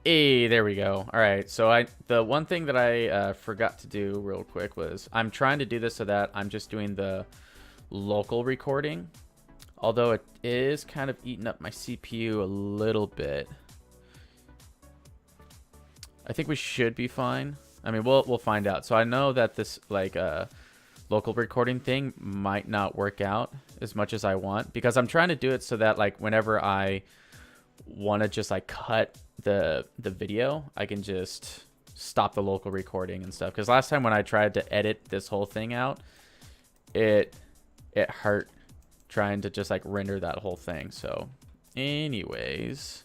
Hey, there we go. All right, so the one thing that I forgot to do real quick was I'm trying to do this so that I'm just doing the local recording, although it is kind of eating up my CPU a little bit. I think we should be fine. I mean, we'll find out. So I know that this like local recording thing might not work out as much as I want because I'm trying to do it so that like whenever I want to just like cut the video, I can just stop the local recording and stuff. Because last time when I tried to edit this whole thing out, it hurt trying to just like render that whole thing. So anyways,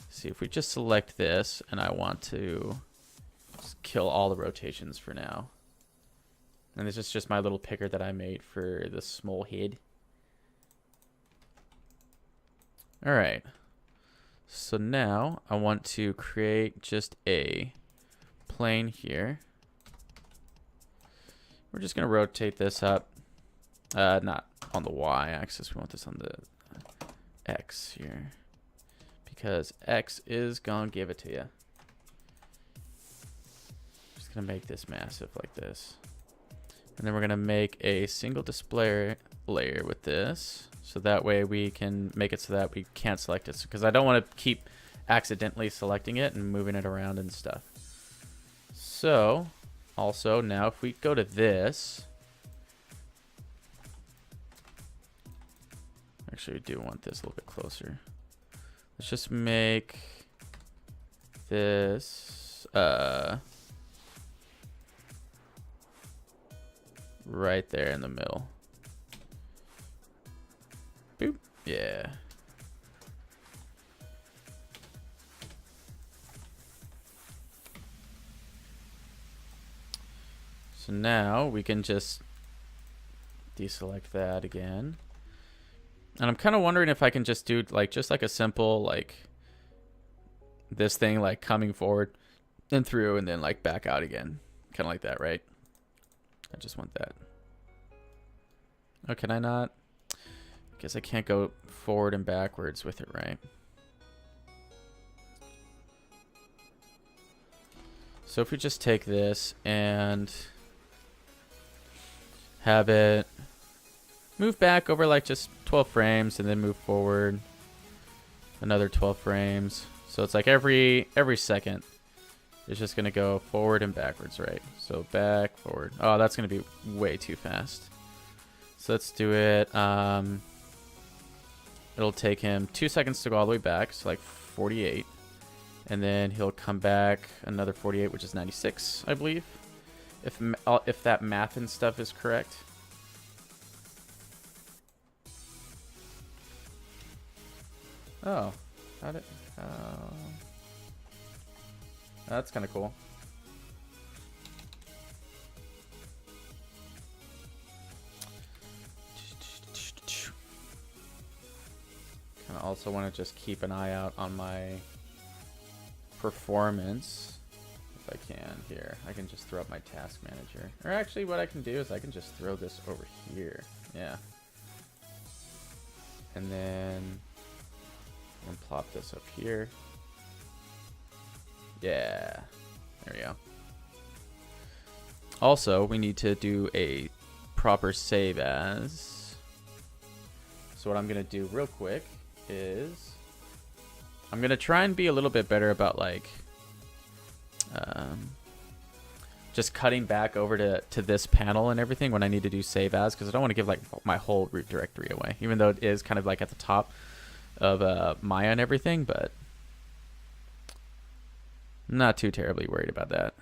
see if we just select this, and I want to just kill all the rotations for now. And this is just my little picker that I made for the small head. All right. So now I want to create just a plane here. We're just going to rotate this up. Not on the y-axis. We want this on the x here. Because x is going to give it to you. Just going to make this massive like this. And then we're going to make a single display layer with this. So that way we can make it so that we can't select it. Because I don't want to keep accidentally selecting it and moving it around and stuff. So also now if we go to this. Actually, we do want this a little bit closer. Let's just make this right there in the middle. Boop. Yeah. So now we can just deselect that again. And I'm kind of wondering if I can just do like just like a simple like this thing like coming forward and through and then like back out again. Kind of like that, right? I just want that. Oh, can I not? Guess I can't go forward and backwards with it, right? So if we just take this and have it move back over like just 12 frames and then move forward another 12 frames. So it's like every second it's just going to go forward and backwards, right? So back, forward. Oh, that's going to be way too fast. So let's do it. It'll take him 2 seconds to go all the way back, so like 48. And then he'll come back another 48, which is 96, I believe. If that math and stuff is correct. Oh, got it. That's kind of cool. Kind of also want to just keep an eye out on my performance if I can here. I can just throw up my task manager. Or actually what I can do is I can just throw this over here. Yeah. And then plop this up here. Yeah. There we go. Also, we need to do a proper save as. So what I'm going to do real quick is I'm going to try and be a little bit better about like just cutting back over to this panel and everything when I need to do save as, because I don't want to give like my whole root directory away, even though it is kind of like at the top of Maya and everything, but I'm not too terribly worried about that.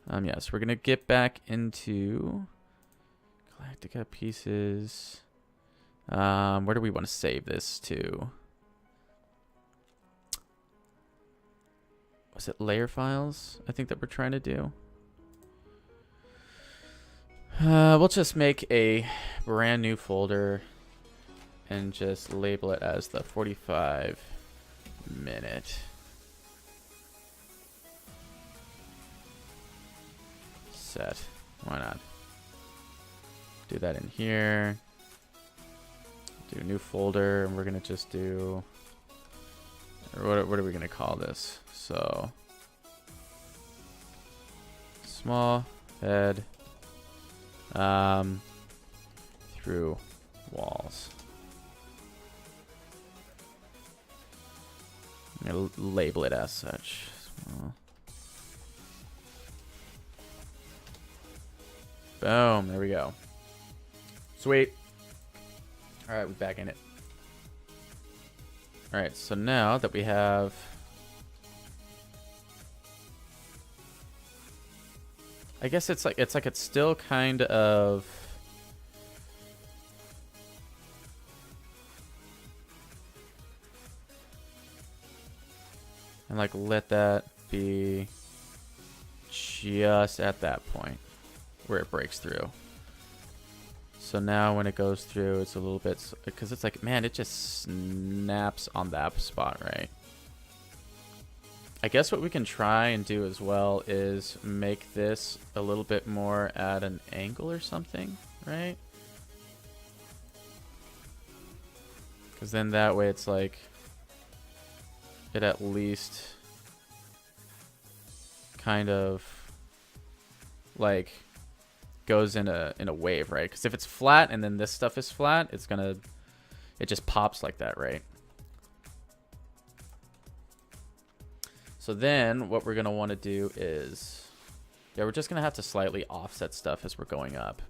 Yeah, so we're gonna get back into Galactica pieces. Where do we want to save this to? Was it layer files? I think that we're trying to do. We'll just make a brand new folder and just label it as the 45-minute set. Why not? Do that in here. Do a new folder, and we're gonna just do Or what are we gonna call this? So small head through walls. I'm gonna label it as such. Small. Boom, there we go. Sweet. All right, we're back in it. All right, so now that we have I guess it's still kind of and like let that be just at that point where it breaks through. So now when it goes through, it's a little bit, because it's like, man, it just snaps on that spot, right? I guess what we can try and do as well is make this a little bit more at an angle or something, right? Because then that way it's like, it at least kind of like goes in a wave, right? Because if it's flat and then this stuff is flat, it just pops like that, right? So then what we're gonna want to do is, yeah, we're just gonna have to slightly offset stuff as we're going up.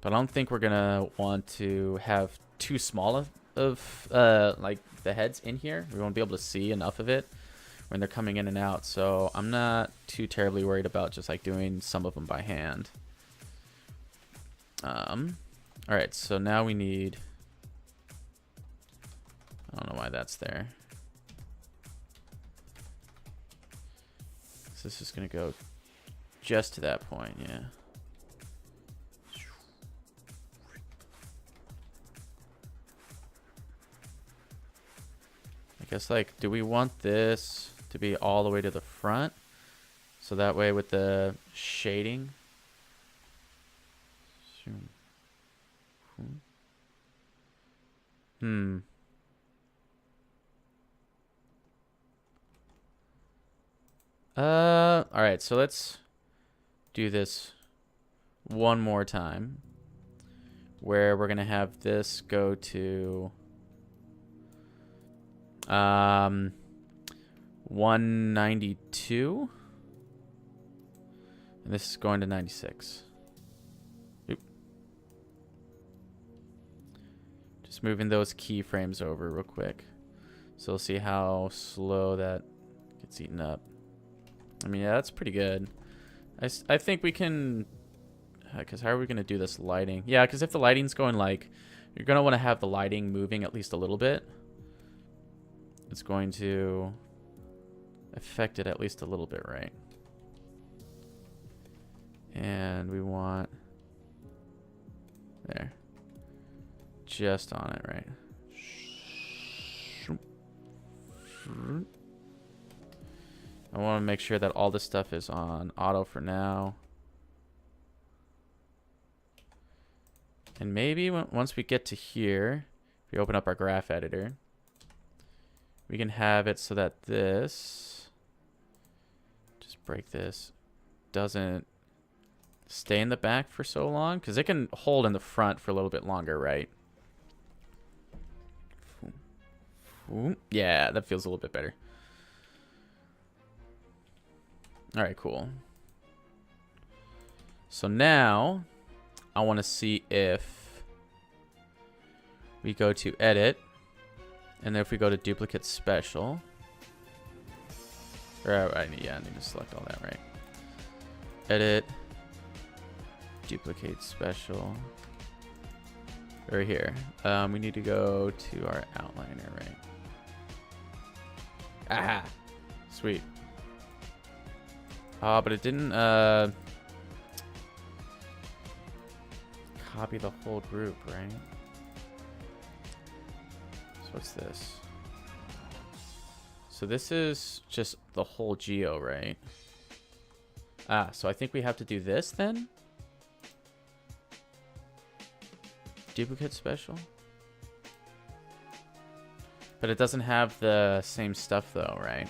But I don't think we're gonna want to have too small of like the heads in here. We won't be able to see enough of it when they're coming in and out. So I'm not too terribly worried about just like doing some of them by hand. All right, so now we need, I don't know why that's there. So this is gonna go just to that point, yeah. I guess like, do we want this to be all the way to the front? So that way with the shading. All right, so let's do this one more time where we're gonna have this go to 192 and this is going to 96. Oop. Just moving those keyframes over real quick, so we'll see how slow that gets eaten up. I mean, yeah, that's pretty good. I think we can, because how are we going to do this lighting? Yeah, because if the lighting's going like, you're going to want to have the lighting moving at least a little bit. It's going to affect it at least a little bit, right? And we want, there, just on it, right? I want to make sure that all this stuff is on auto for now. And maybe once we get to here, if we open up our graph editor, we can have it so that this, just break this, doesn't stay in the back for so long, because it can hold in the front for a little bit longer, right? Yeah, that feels a little bit better. All right, cool. So now I want to see if we go to edit, and then if we go to duplicate special, or I need to select all that, right? Edit, duplicate special, right here. We need to go to our outliner, right? Aha, sweet. But it didn't copy the whole group, right? So what's this? So this is just the whole geo, right? So I think we have to do this then. Duplicate special. But it doesn't have the same stuff though, right?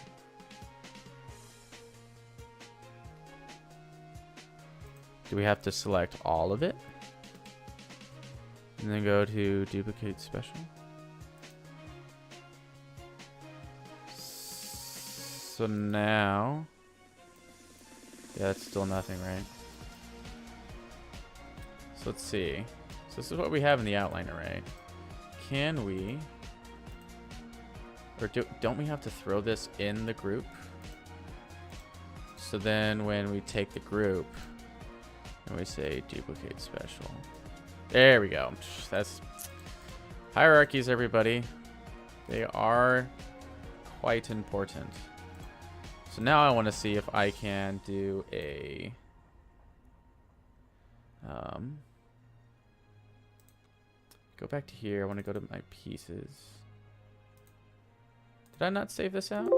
Do we have to select all of it? And then go to duplicate special. So now, yeah, that's still nothing, right? So let's see. So this is what we have in the outliner, right? Can we, or don't we have to throw this in the group? So then when we take the group and we say duplicate special, there we go. That's hierarchies, everybody. They are quite important. So now I want to see if I can do a go back to here. I want to go to my pieces. Did I not save this out?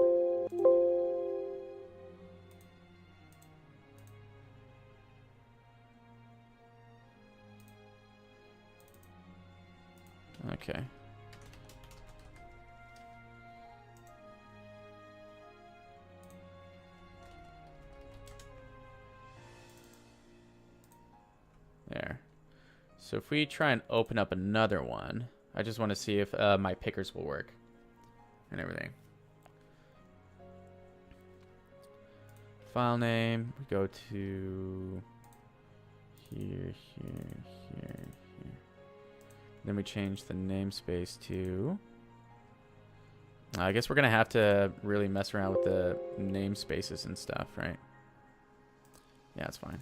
Okay. There. So if we try and open up another one, I just want to see if my pickers will work and everything. File name, we go to here, here. Then we change the namespace to, I guess we're going to have to really mess around with the namespaces and stuff, right? Yeah, it's fine.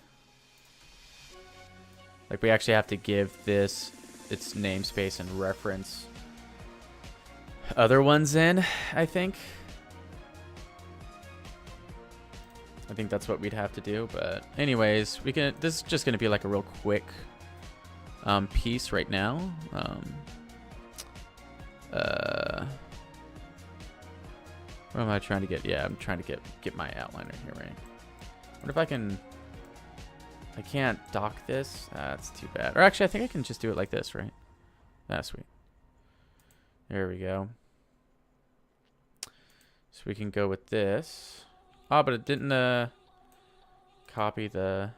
Like, we actually have to give this its namespace and reference other ones in, I think. I think that's what we'd have to do. But anyways, we can. This is just going to be like a real quick piece right now. What am I trying to get? Yeah, I'm trying to get my outliner here, right? I wonder if I can. I can't dock this. That's too bad. Or actually, I think I can just do it like this, right? That's sweet. There we go. So we can go with this. Oh, but it didn't copy the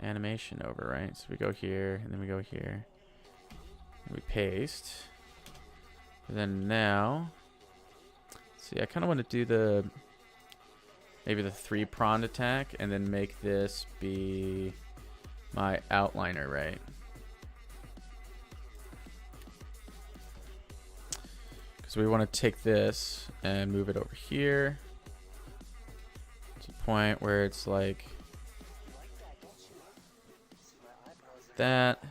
animation over, right? So we go here, and then we go here. And we paste. And then now, see, I kind of want to do the maybe the 3-pronged attack, and then make this be my outliner, right? Because we want to take this and move it over here to a point where it's like that.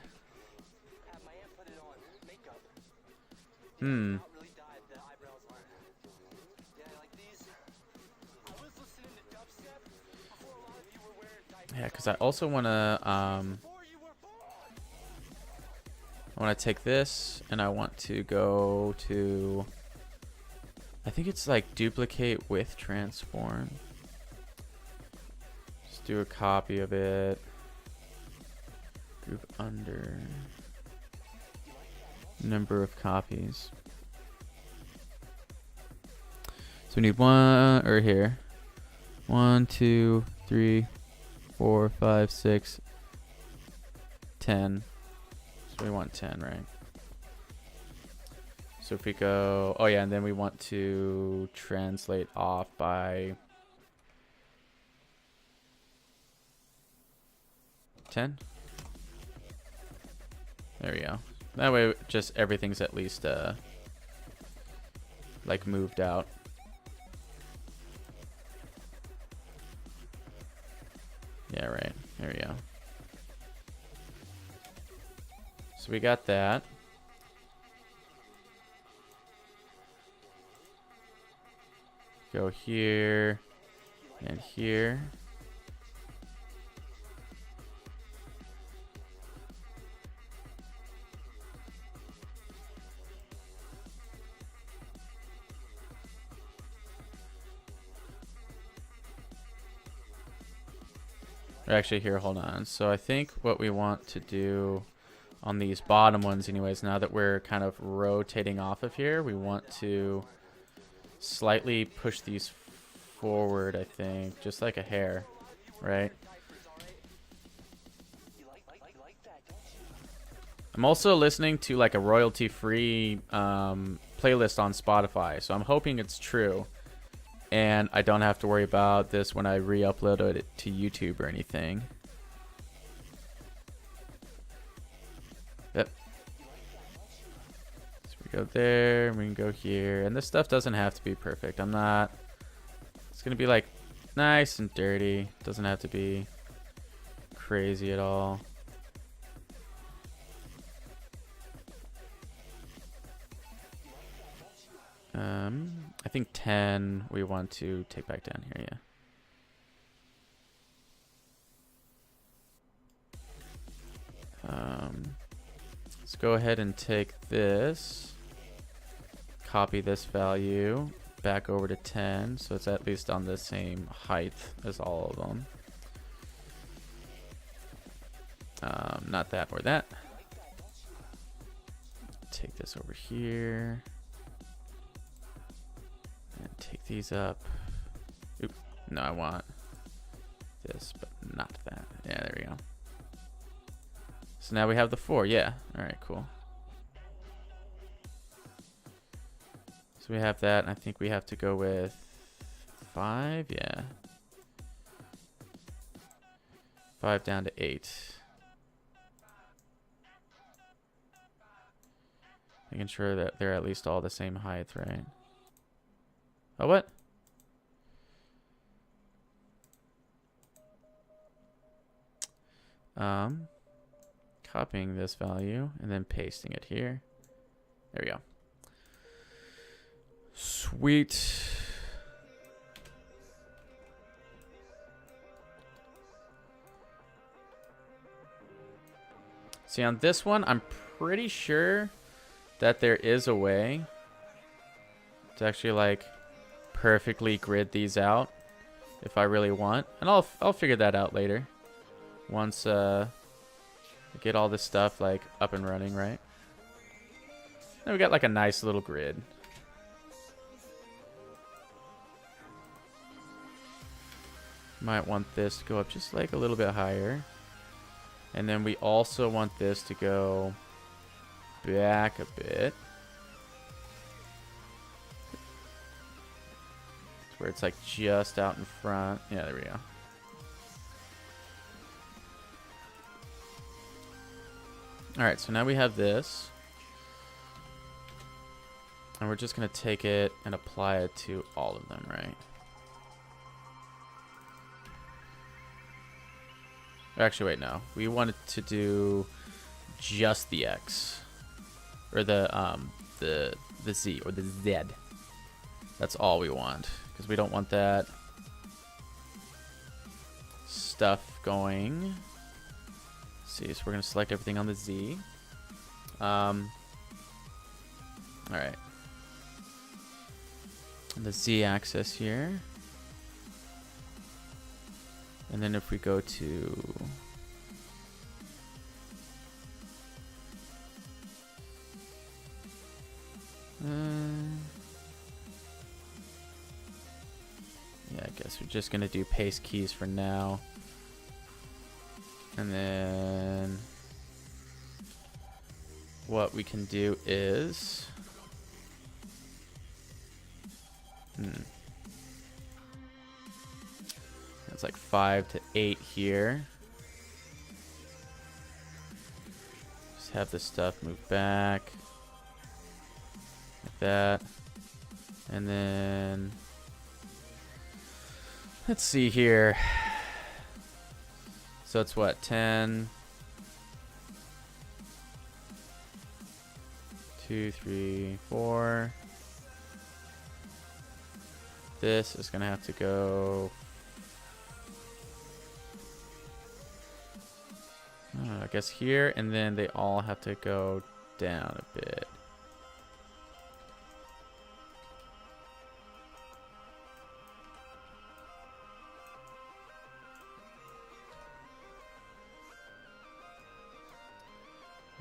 Yeah, because I also want to take this, and I want to go to, I think it's like duplicate with transform. Just do a copy of it. Group under number of copies. So we need one, or here. 1, 2, 3, 4, 5, 6, 10. So we want 10, right? So if we go, oh yeah, and then we want to translate off by 10. There we go. That way, just everything's at least like moved out. Yeah, right. There we go. So we got that. Go here and here. Actually, here, hold on. So I think what we want to do on these bottom ones anyways. Now that we're kind of rotating off of here, we want to slightly push these forward, I think, just like a hair, right? I'm also listening to like a royalty-free playlist on Spotify, so I'm hoping it's true, and I don't have to worry about this when I re-upload it to YouTube or anything. Yep. So we go there, we can go here, and this stuff doesn't have to be perfect. I'm not. It's gonna be like nice and dirty. Doesn't have to be crazy at all. I think 10 we want to take back down here, yeah. Let's go ahead and take this, copy this value back over to 10, so it's at least on the same height as all of them. Not that or that. Take this over here. And take these up. Oop. No, I want this, but not that. Yeah, there we go. So now we have the 4. Yeah. All right, cool. So we have that. And I think we have to go with 5. Yeah. 5 down to 8. Making sure that they're at least all the same height, right? Oh, what? Copying this value and then pasting it here. There we go. Sweet. See, on this one, I'm pretty sure that there is a way to actually like perfectly grid these out if I really want, and I'll figure that out later once get all this stuff like up and running, right? Then we got like a nice little grid. Might want this to go up just like a little bit higher, and then we also want this to go back a bit where it's like just out in front. Yeah, there we go. All right, so now we have this, and we're just gonna take it and apply it to all of them, right? Actually, wait, no. We wanted to do just the X, or the Z, or the Z. That's all we want, because we don't want that stuff going. Let's see, so we're gonna select everything on the Z. All right. The Z axis here. And then if we go to yeah, I guess we're just gonna do paste keys for now. And then what we can do is it's like 5 to 8 here. Just have this stuff move back like that. And then let's see here. So it's what, 10, 2, 3, 4. This is gonna have to go, I guess here, and then they all have to go down a bit.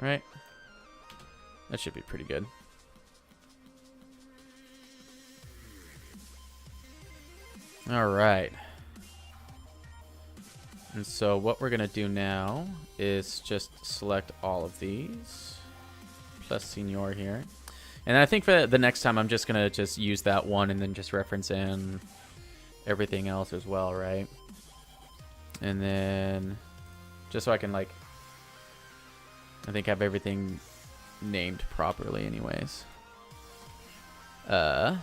Right? That should be pretty good. All right. And so what we're going to do now is just select all of these. Plus senior here. And I think for the next time, I'm just going to just use that one and then just reference in everything else as well, right? And then just so I can, like, I think have everything named properly anyways. Oh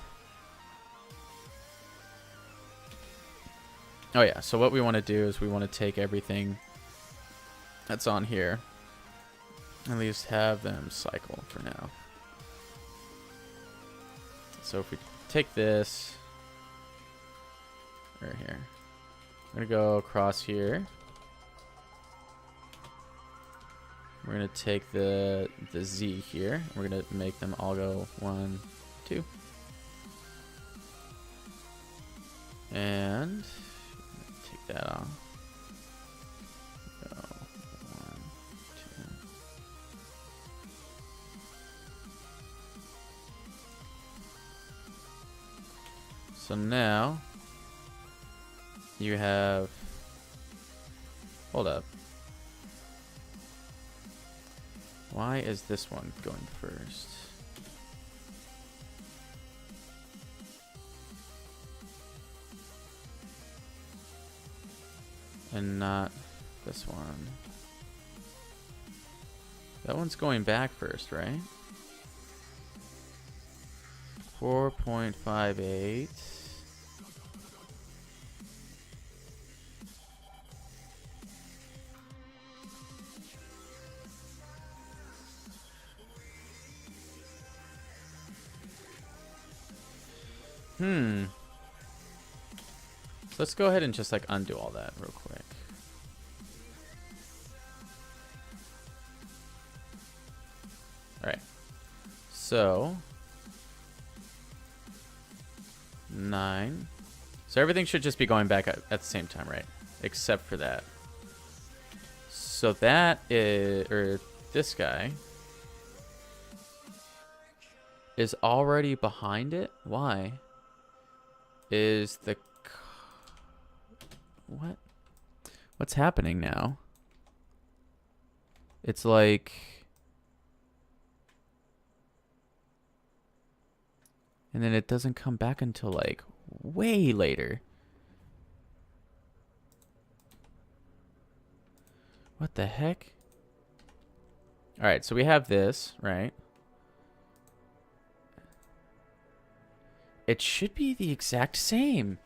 yeah, so what we want to do is we want to take everything that's on here. At least have them cycle for now. So if we take this right here, we're going to go across here. We're going to take the Z here. We're going to make them all go 1, 2. And take that off. Go 1, 2. So now you have, hold up. Why is this one going first? And not this one. That one's going back first, right? 4.58. So let's go ahead and just like undo all that real quick. All right. So 9. So everything should just be going back at the same time, right? Except for that. So that is, or this guy is already behind it. Why? Is the what? What's happening now? It's like, and then it doesn't come back until like way later. What the heck? All right, so we have this, right? It should be the exact same.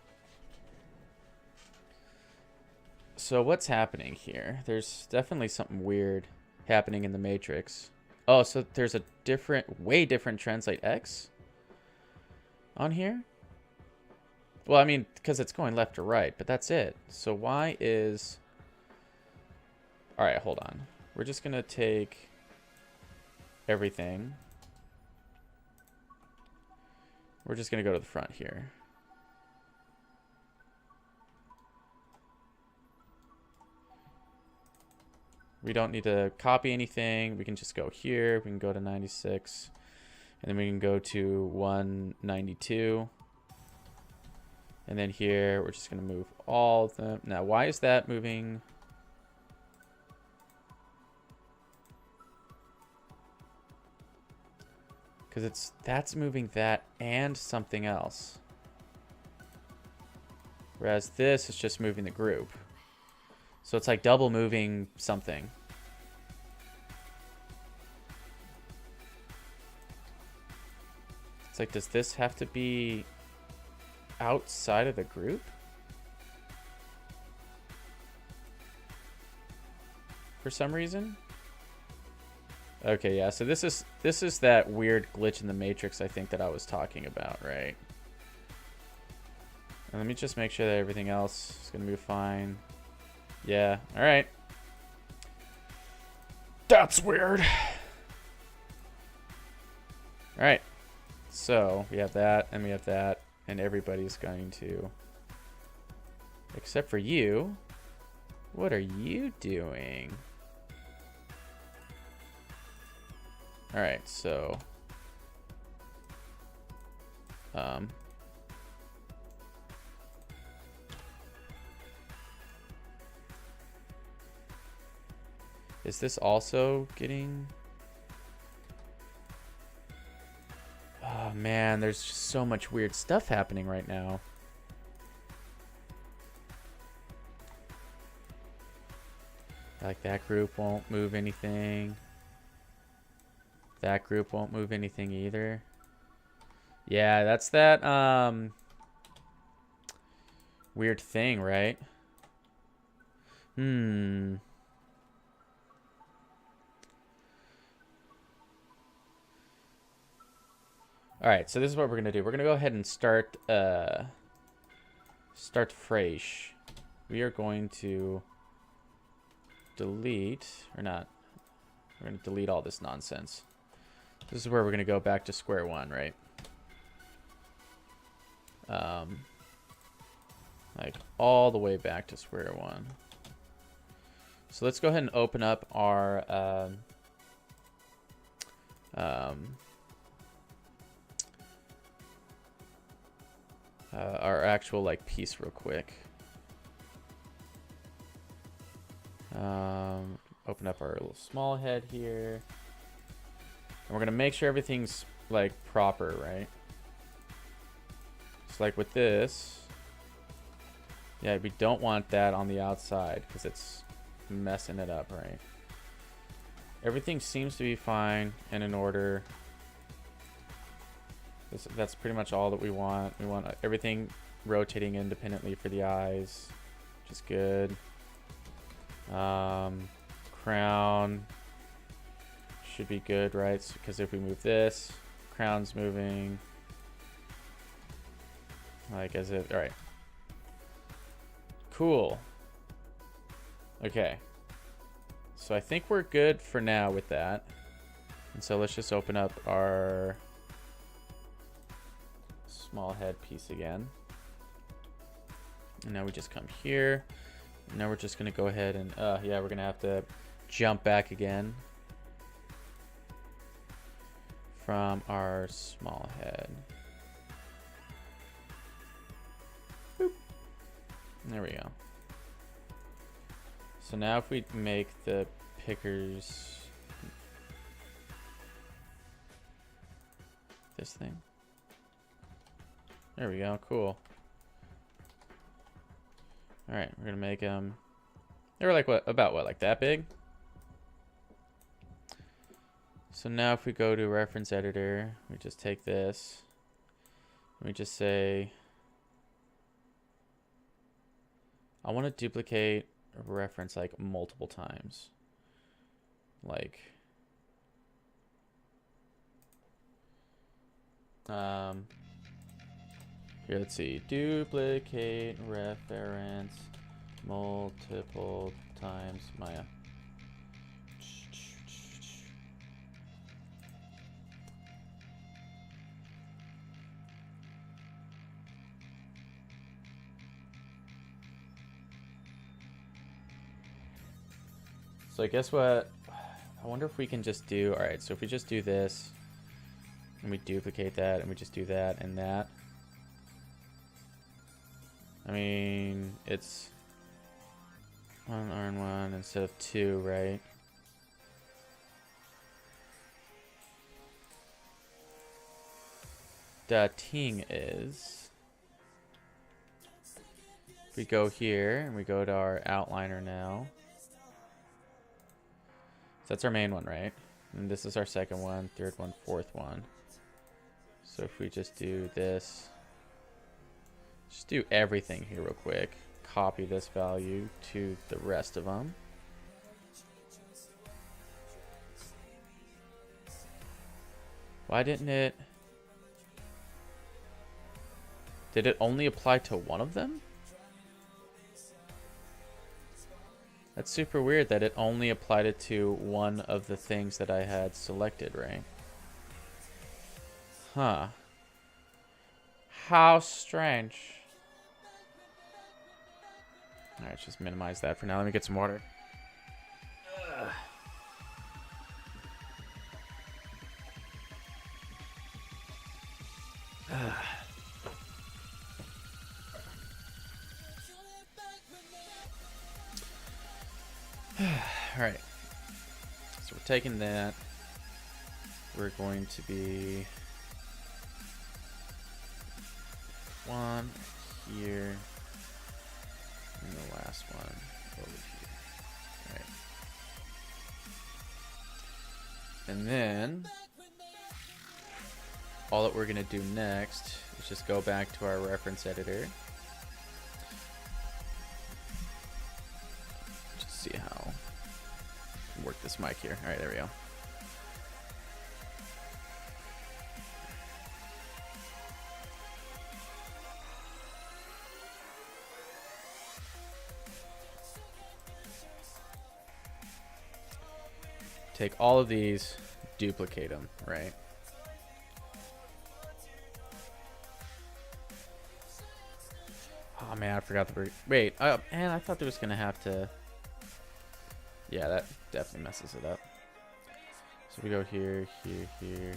So what's happening here? There's definitely something weird happening in the matrix. Oh, so there's a different, way different translate X on here? Well, I mean, because it's going left to right, but that's it. So why is... All right, hold on. We're just going to take everything. We're just going to go to the front here. We don't need to copy anything. We can just go here. We can go to 96. And then we can go to 192. And then here, we're just going to move all of them. Now, why is that moving? Because that's moving that and something else. Whereas this is just moving the group. So it's like double moving something. It's like, does this have to be outside of the group? For some reason? Okay, yeah, so this is that weird glitch in the matrix I think that I was talking about, right? And let me just make sure that everything else is gonna be fine. Yeah, all right. That's weird. All right, so we have that and we have that, and everybody's going to, except for you. What are you doing? All right, so is this also getting... Oh man, there's just so much weird stuff happening right now. Like that group won't move anything. That group won't move anything either. Yeah, that's that weird thing, right? All right, so this is what we're gonna do. We're gonna go ahead and start fresh. We are going to delete, or not. We're gonna delete all this nonsense. This is where we're gonna go back to square one, right? Like all the way back to square one. So let's go ahead and open up our actual like piece real quick. Open up our little small head here, and we're gonna make sure everything's like proper, right? Just like with this, yeah, we don't want that on the outside because it's messing it up, right? Everything seems to be fine and in order. That's pretty much all that we want. We want everything rotating independently for the eyes, which is good. Crown should be good, right? Because if we move this, crown's moving. Like as if, all right. Cool. Okay. So I think we're good for now with that. And so let's just open up our small head piece again. And now we just come here. And now we're just going to go ahead and, yeah, we're going to have to jump back again from our small head. Boop. There we go. So now if we make the pickers this thing. There we go. Cool. All right, we're gonna make them. They were like what? About what? Like that big? So now if we go to reference editor, we just take this. And we just say, I want to duplicate a reference like multiple times. Like, here, let's see. Duplicate reference multiple times. Maya. So I guess what, I wonder if we can just do, all right, so if we just do this and we duplicate that and we just do that and that. I mean, it's 1 R1 instead of 2, right? The thing is, if we go here and we go to our outliner now, so that's our main one, right? And this is our second one, third one, fourth one. So if we just do this, just do everything here real quick. Copy this value to the rest of them. Why didn't it? Did it only apply to one of them? That's super weird that it only applied it to one of the things that I had selected, right? Huh. How strange. Alright, just minimize that for now. Let me get some water. All right. So we're taking that. We're going to be one here, and the last one over here. All right. And then all that we're going to do next is just go back to our reference editor. Just see how to work this mic here. All right, there we go. Take all of these, duplicate them, right? Oh man, I forgot the wait. Oh man, I thought there was gonna have to. Yeah, that definitely messes it up. So we go here, here, here, here.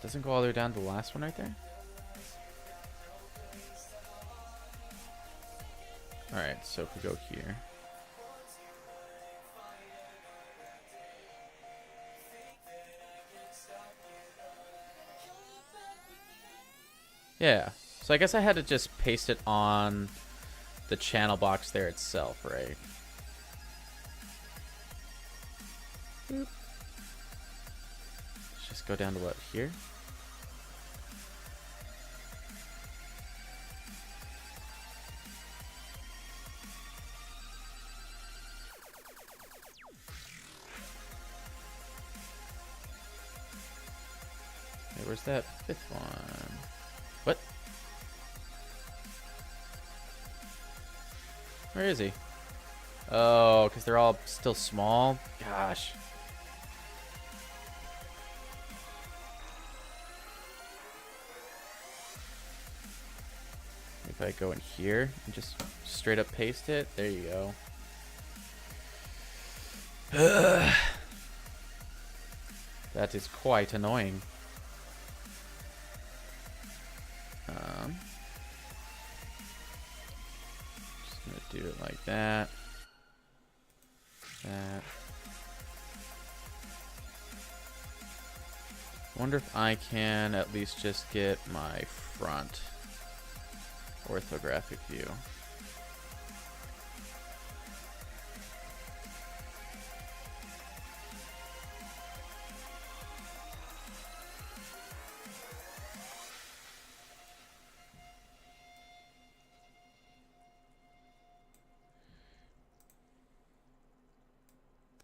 Doesn't go all the way down to the last one right there. All right, so if we go here. Yeah, so I guess I had to just paste it on the channel box there itself, right? Boop. Let's just go down to what, here? Hey, where's that fifth one? What? Where is he? Oh, because they're all still small? Gosh. If I go in here and just straight up paste it, there you go. That is quite annoying. Just gonna do it like that. That. Wonder if I can at least just get my front orthographic view.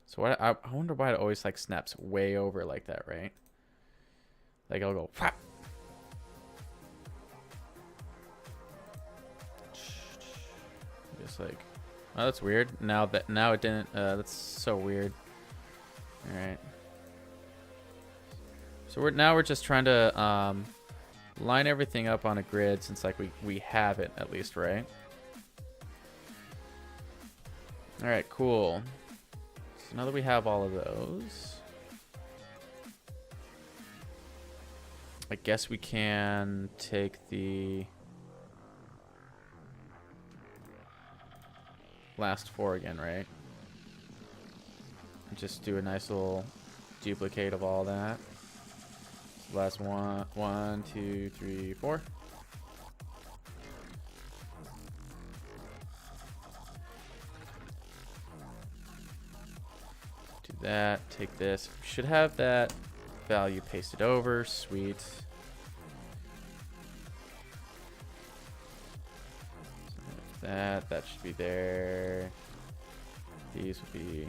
So what I wonder why it always like snaps way over like that, right? Like I'll go pop. Just like, oh, that's weird. Now it didn't. That's so weird. All right. So we're just trying to line everything up on a grid since like we have it at least, right? All right, cool. So now that we have all of those, I guess we can take the last four again, right? And just do a nice little duplicate of all that. Last one, 2, 3, 4. Do that, take this. We should have that value pasted over, sweet. That should be there. These will be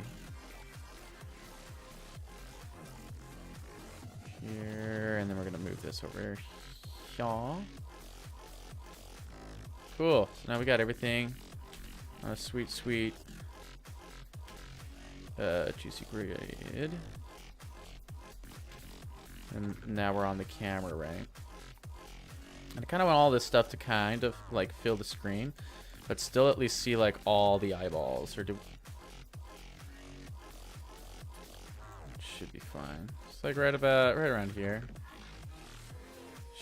here, and then we're gonna move this over here. Cool. So now we got everything on a sweet juicy grid. And now we're on the camera, right? And I kind of want all this stuff to kind of like fill the screen, but still at least see like all the eyeballs. Or do should be fine. It's like right around here.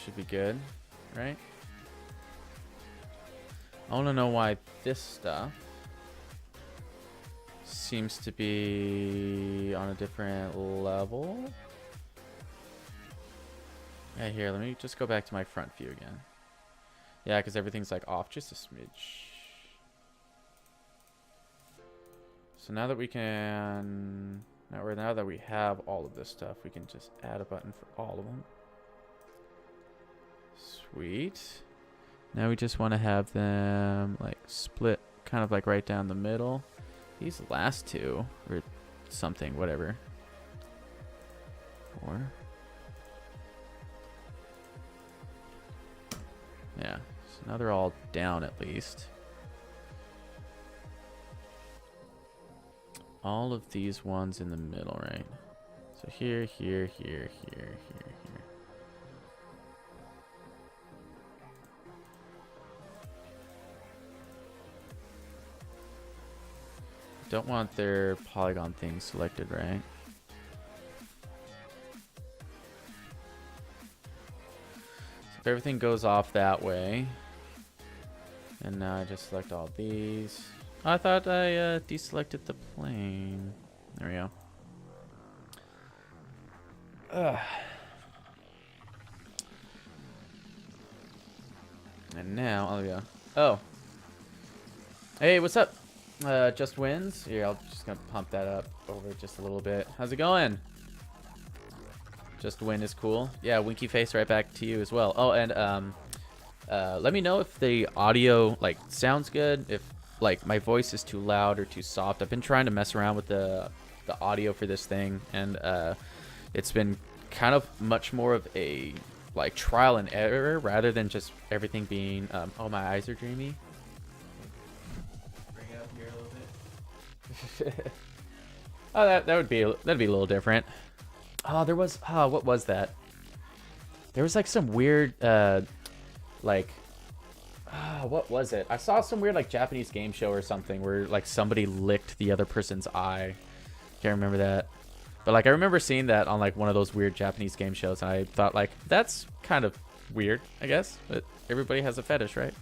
should be good, right? I want to know why this stuff seems to be on a different level. Yeah, here, let me just go back to my front view again. Yeah, because everything's like off just a smidge. So now that we can, now that we have all of this stuff, we can just add a button for all of them. Sweet. Now we just want to have them like split kind of like right down the middle. These last two or something, whatever. 4. Yeah, so now they're all down at least. All of these ones in the middle, right? So here, here, here, here, here, here. Don't want their polygon thing selected, right? So if everything goes off that way, and now I just select all these. I thought I deselected the plane. There we go. Ugh. And now, oh yeah. Oh. Hey, what's up? Just wins. Here, I'm just gonna pump that up over just a little bit. How's it going? Just win is cool. Yeah, winky face right back to you as well. Oh, and let me know if the audio like sounds good. If like my voice is too loud or too soft. I've been trying to mess around with the audio for this thing, and it's been kind of much more of a like trial and error rather than just everything being. Oh, my eyes are dreamy. Bring it up here a little bit. Oh, that'd be a little different. Oh, there was. Oh, what was that? There was like some weird like. What was it? I saw some weird like Japanese game show or something where like somebody licked the other person's eye. Can't remember that. But like I remember seeing that on like one of those weird Japanese game shows, and I thought like that's kind of weird, I guess. But everybody has a fetish, right?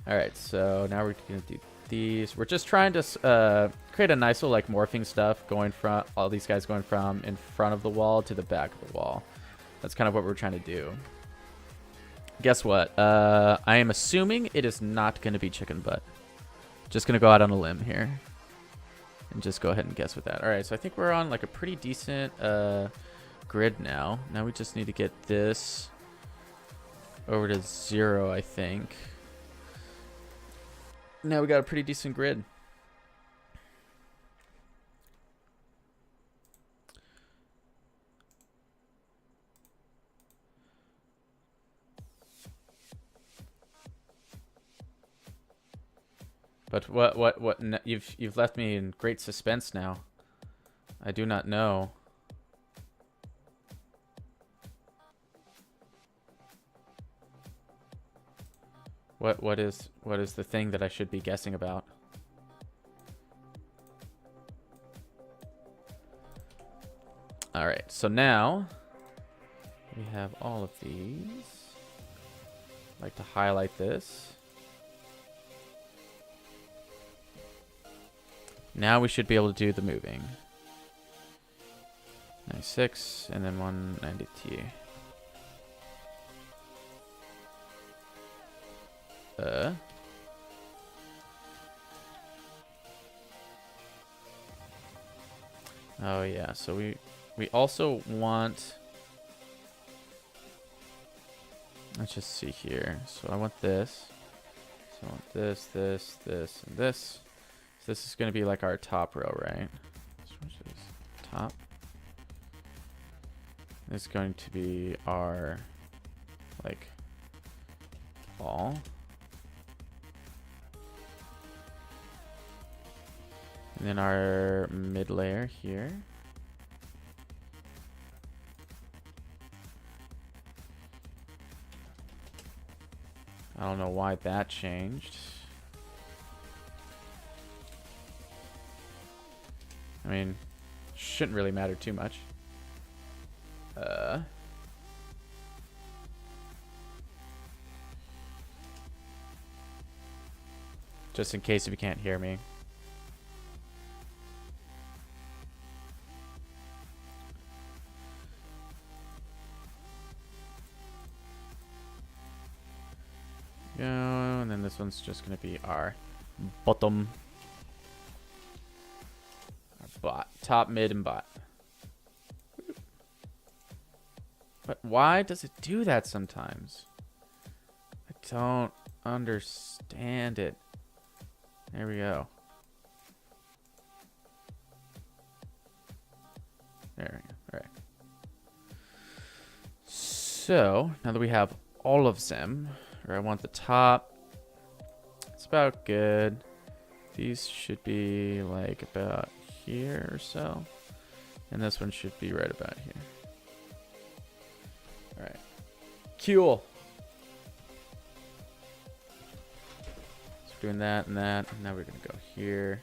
Alright, so now we're gonna do these. We're just trying to create a nice little like morphing stuff going from all these guys going from in front of the wall to the back of the wall. That's kind of what we're trying to do. Guess what? I am assuming it is not going to be chicken butt. Just going to go out on a limb here. And just go ahead and guess with that. Alright, so I think we're on like a pretty decent grid now. Now we just need to get this over to 0, I think. Now we got a pretty decent grid. But what you've left me in great suspense now. I do not know. What is the thing that I should be guessing about? All right. So now we have all of these. I'd like to highlight this. Now we should be able to do the moving. 96 and then 190T. Oh yeah, so we also want, let's just see here. So I want this. So I want this, this, this, and this. So this is going to be like our top row, right? Which is top. This is going to be our like ball. And then our mid layer here. I don't know why that changed. I mean, shouldn't really matter too much. Just in case if you can't hear me. Go, and then this one's just gonna be our bottom. Our bot. Top, mid, and bot. But why does it do that sometimes? I don't understand it. There we go. There we go. All right. So now that we have all of them, or I want the top, it's about good. These should be like about here or so. And this one should be right about here. All right. Cool. So we're doing that and that. And now we're going to go here.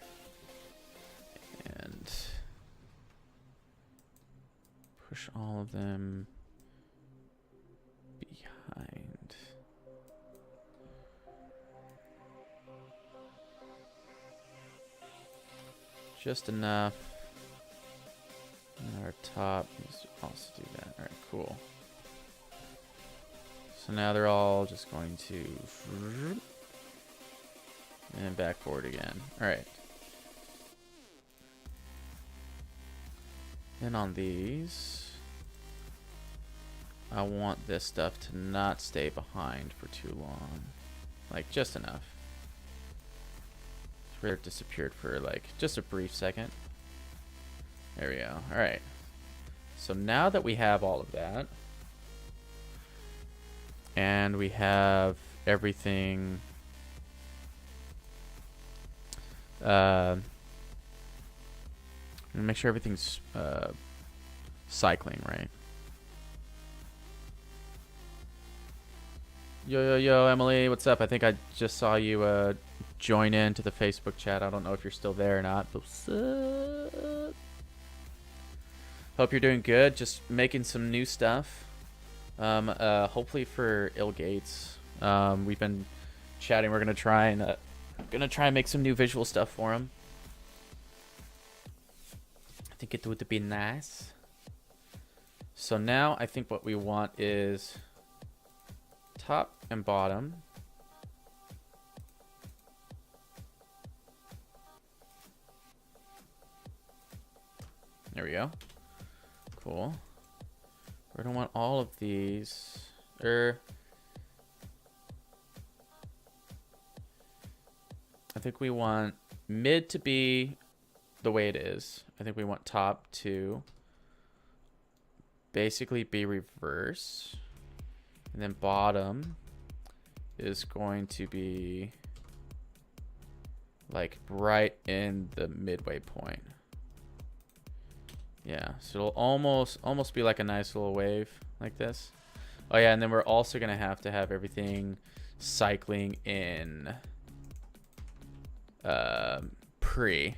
And push all of them behind. Just enough. And our top needs to also do that. All right, cool. So now they're all just going to and back forward again. All right. Then on these, I want this stuff to not stay behind for too long. Like just enough. It's where it disappeared for like just a brief second. There we go. All right. So now that we have all of that, and we have everything make sure everything's cycling right. Yo, Emily, what's up? I think I just saw you join into the Facebook chat. I don't know if you're still there or not, but what's up? Hope you're doing good. Just making some new stuff. Hopefully for ill.gates. We've been chatting. We're gonna try and make some new visual stuff for him. I think it would be nice. So now I think what we want is top and bottom. There we go. Cool. We're gonna want all of these. I think we want mid to be the way it is. I think we want top to basically be reverse. And then bottom is going to be like right in the midway point. Yeah, so it'll almost be like a nice little wave like this. Oh yeah, and then we're also gonna have to have everything cycling in pre.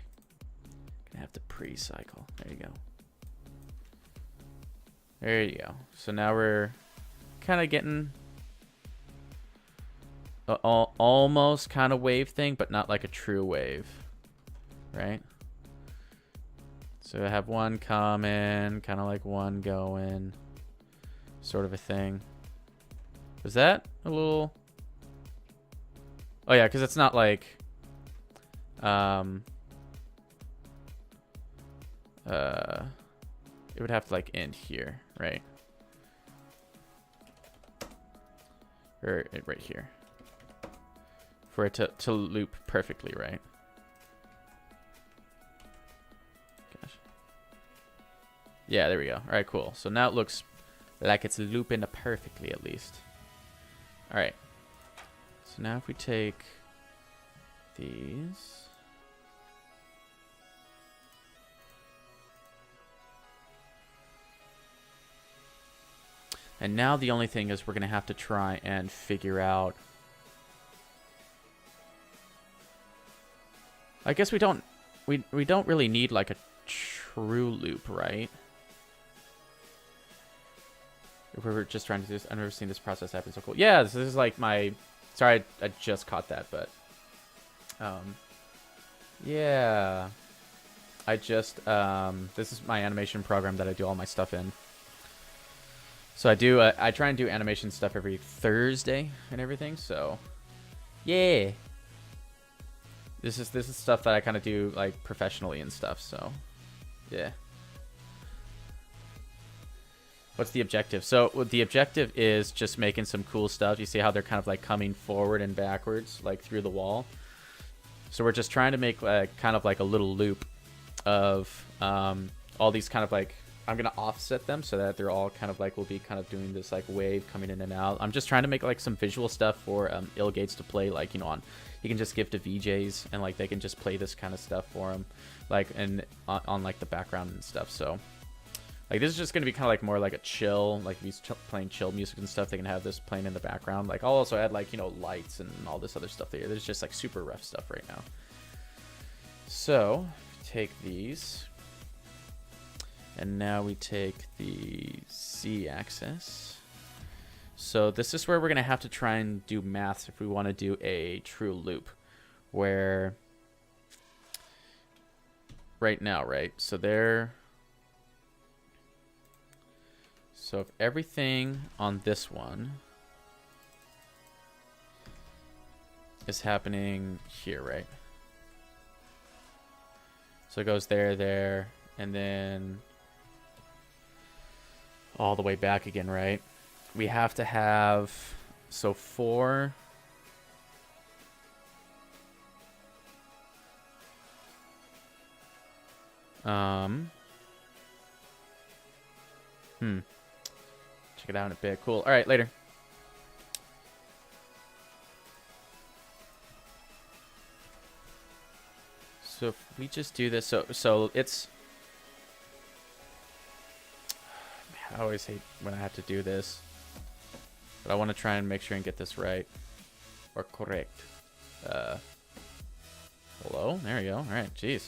Gonna have to pre-cycle. There you go. There you go. So now we're kind of getting almost kind of wave thing, but not like a true wave, right? So I have one coming, kind of like one going, sort of a thing. Was that a little? Oh yeah, because it's not like it would have to like end here, right? Or right here. For it to loop perfectly, right? Gosh. Yeah, there we go. All right, cool. So now it looks like it's looping perfectly at least. All right. So now if we take these. And now the only thing is we're going to have to try and figure out. I guess we don't really need like a true loop, right? If we were just trying to do this, I've never seen this process happen so cool. Yeah, this is like my... Sorry, I just caught that, but... yeah. I just... this is my animation program that I do all my stuff in. So I do... I try and do animation stuff every Thursday and everything, so... Yeah. This is stuff that I kind of do, like, professionally and stuff, so... Yeah. What's the objective? So the objective is just making some cool stuff. You see how they're kind of like coming forward and backwards, like through the wall. So we're just trying to make kind of like a little loop of all these kind of like, I'm going to offset them so that they're all kind of like, will be kind of doing this like wave coming in and out. I'm just trying to make like some visual stuff for ill.gates to play, like, you know, on, you can just give to VJs and like they can just play this kind of stuff for them, like, and on like the background and stuff. So like, this is just going to be kind of like more like a chill, like if he's playing chill music and stuff, they can have this playing in the background. Like, I'll also add like, you know, lights and all this other stuff there. There's just like super rough stuff right now. So, take these. And now we take the Z-axis. So this is where we're going to have to try and do maths if we want to do a true loop. Where, right now, right? So there... So if everything on this one is happening here, right? So it goes there, there, and then all the way back again, right? We have to have, so 4... Check it out in a bit. Cool. All right, later. So if we just do this, so it's... I always hate when I have to do this, but I want to try and make sure and get this right or correct. Hello. There you go. All right. Jeez.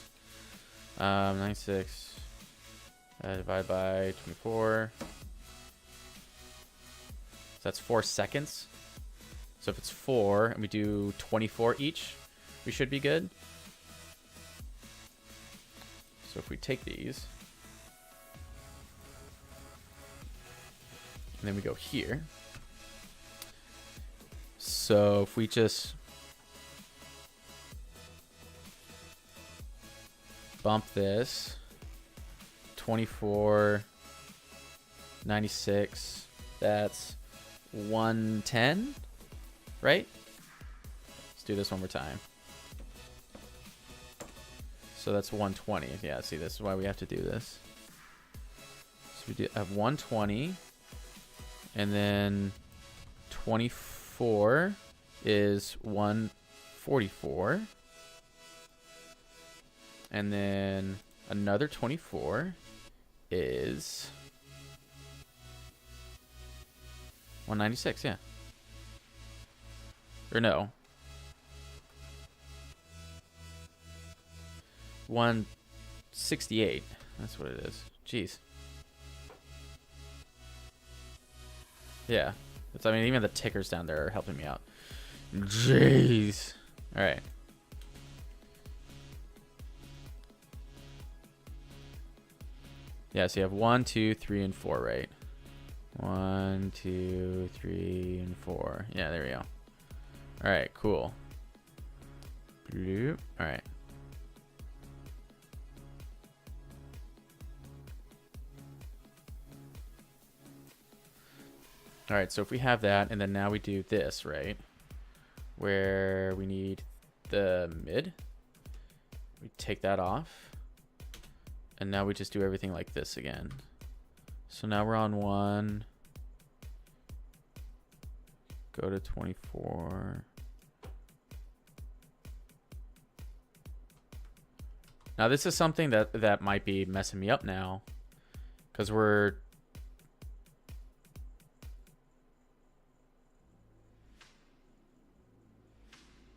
96 divided by 24. So that's 4 seconds. So if it's 4 and we do 24 each, we should be good. So if we take these, and then we go here. So if we just bump this, 24, 96, that's 110, right? Let's do this one more time. So that's 120. Yeah, see, this is why we have to do this. So we do have 120, and then 24 is 144, and then another 24 is 196, yeah. Or no. 168. That's what it is. Jeez. Yeah. It's, I mean, even the tickers down there are helping me out. Jeez. All right. Yeah, so you have 1, 2, 3, and 4, right? 1, 2, 3, and 4. Yeah, there we go. All right, cool. Bloop. All right. All right, so if we have that, and then now we do this, right? Where we need the mid. We take that off. And now we just do everything like this again. So now we're on 1. Go to 24. Now this is something that might be messing me up now. Because we're...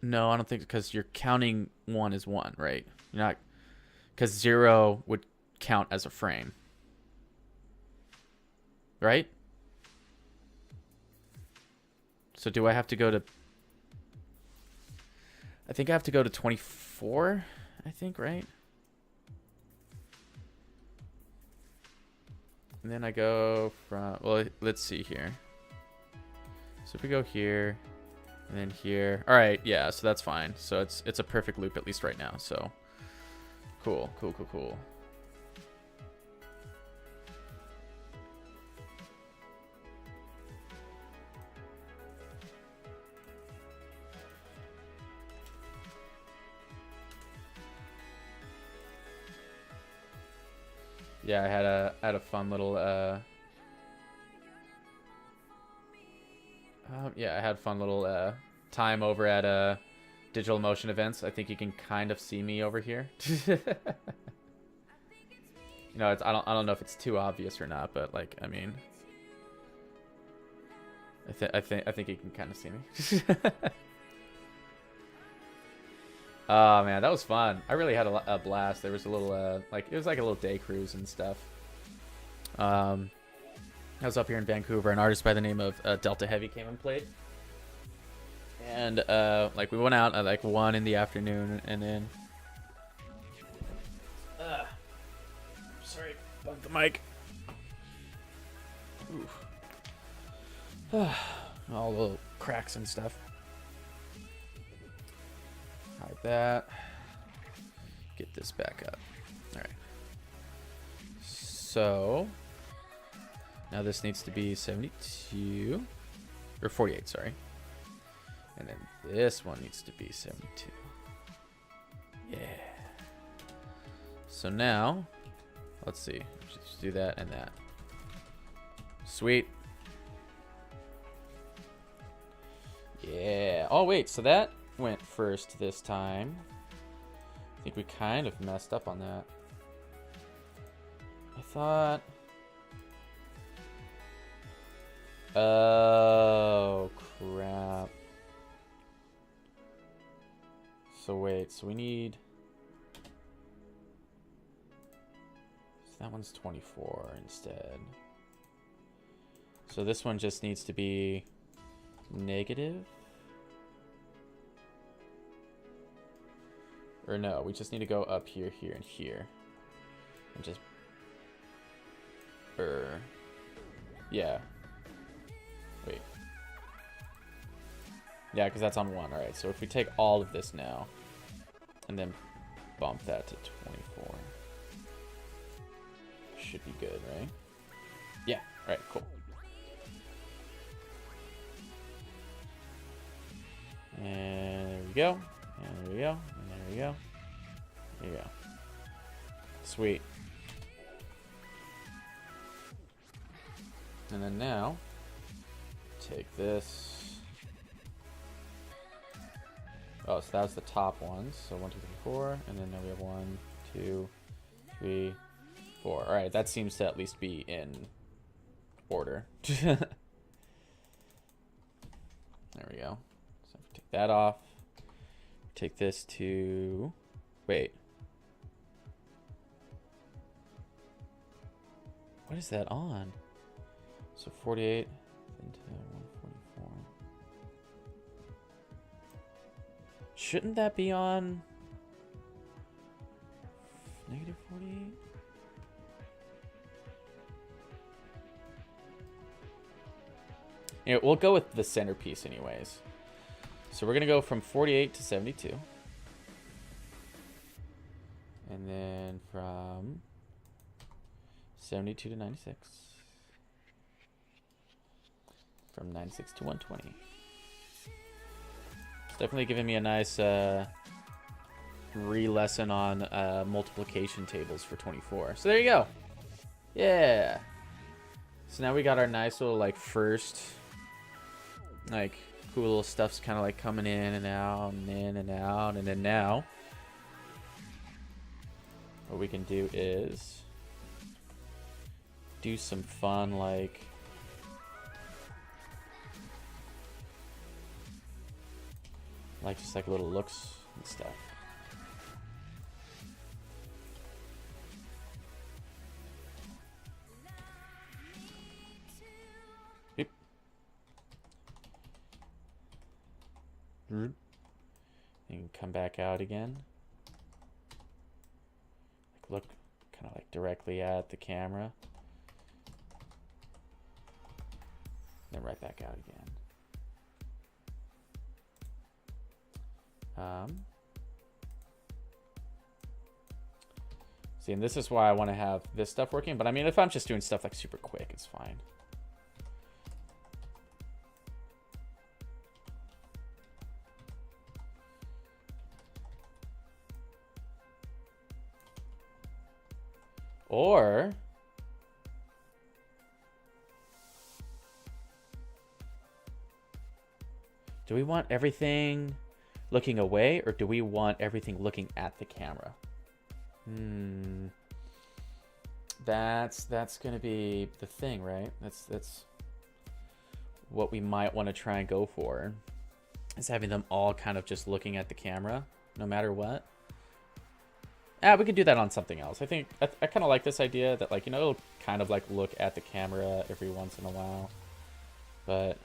No, I don't think, because you're counting 1 as 1, right? You're not... Because 0 would count as a frame. Right? So do I have to go to... I think I have to go to 24, I think, right? And then I go from... Well, let's see here. So if we go here, and then here... Alright, yeah, so that's fine. So it's a perfect loop, at least right now, so... Cool, cool, cool, cool. Yeah, I had a fun little yeah, I had fun little time over at Digital Motion events. I think you can kind of see me over here. You know, I don't know if it's too obvious or not, but like, I mean, I think you can kind of see me. Oh man, that was fun. I really had a blast. There was a little like, it was like a little day cruise and stuff. I was up here in Vancouver. An artist by the name of Delta Heavy came and played, and like we went out at like 1 in the afternoon, and then sorry, bumped the mic. All the little cracks and stuff. Hide that. Get this back up. All right. So now this needs to be 72 or 48, sorry. And then this one needs to be 72. Yeah. So now, let's see. Just do that and that. Sweet. Yeah. Oh, wait. So that went first this time. I think we kind of messed up on that. I thought... Oh, crap. So wait, so we need... So that one's 24 instead. So this one just needs to be negative? Or no, we just need to go up here, here, and here. And just... Yeah. Wait. Yeah, because that's on 1. Alright, so if we take all of this now, and then bump that to 24. Should be good, right? Yeah, alright, cool. And there we go. And there we go. And there we go. There you go. Sweet. And then now, take this. Oh, so that was the top ones. So 1, 2, 3, 4. And then now we have 1, 2, 3, 4. Alright, that seems to at least be in order. There we go. So take that off. Take this to... Wait. What is that on? So 48 into 144. Shouldn't that be on negative 48? Yeah, we'll go with the centerpiece anyways. So we're going to go from 48 to 72. And then from 72 to 96. From 96 to 120. It's definitely giving me a nice re-lesson on multiplication tables for 24. So there you go. Yeah. So now we got our nice little like first like cool little stuff's kind of like coming in and out and in and out. And then now what we can do is do some fun like just like little looks and stuff. Yep. You can come back out again. Like look kind of like directly at the camera. Then right back out again. See, and this is why I want to have this stuff working. But I mean, if I'm just doing stuff like super quick, it's fine. Or do we want everything looking away, or do we want everything looking at the camera? That's gonna be the thing, right? That's what we might want to try and go for, is having them all kind of just looking at the camera no matter what. We could do that on something else. I think I kind of like this idea that, like, you know, it'll kind of like look at the camera every once in a while, but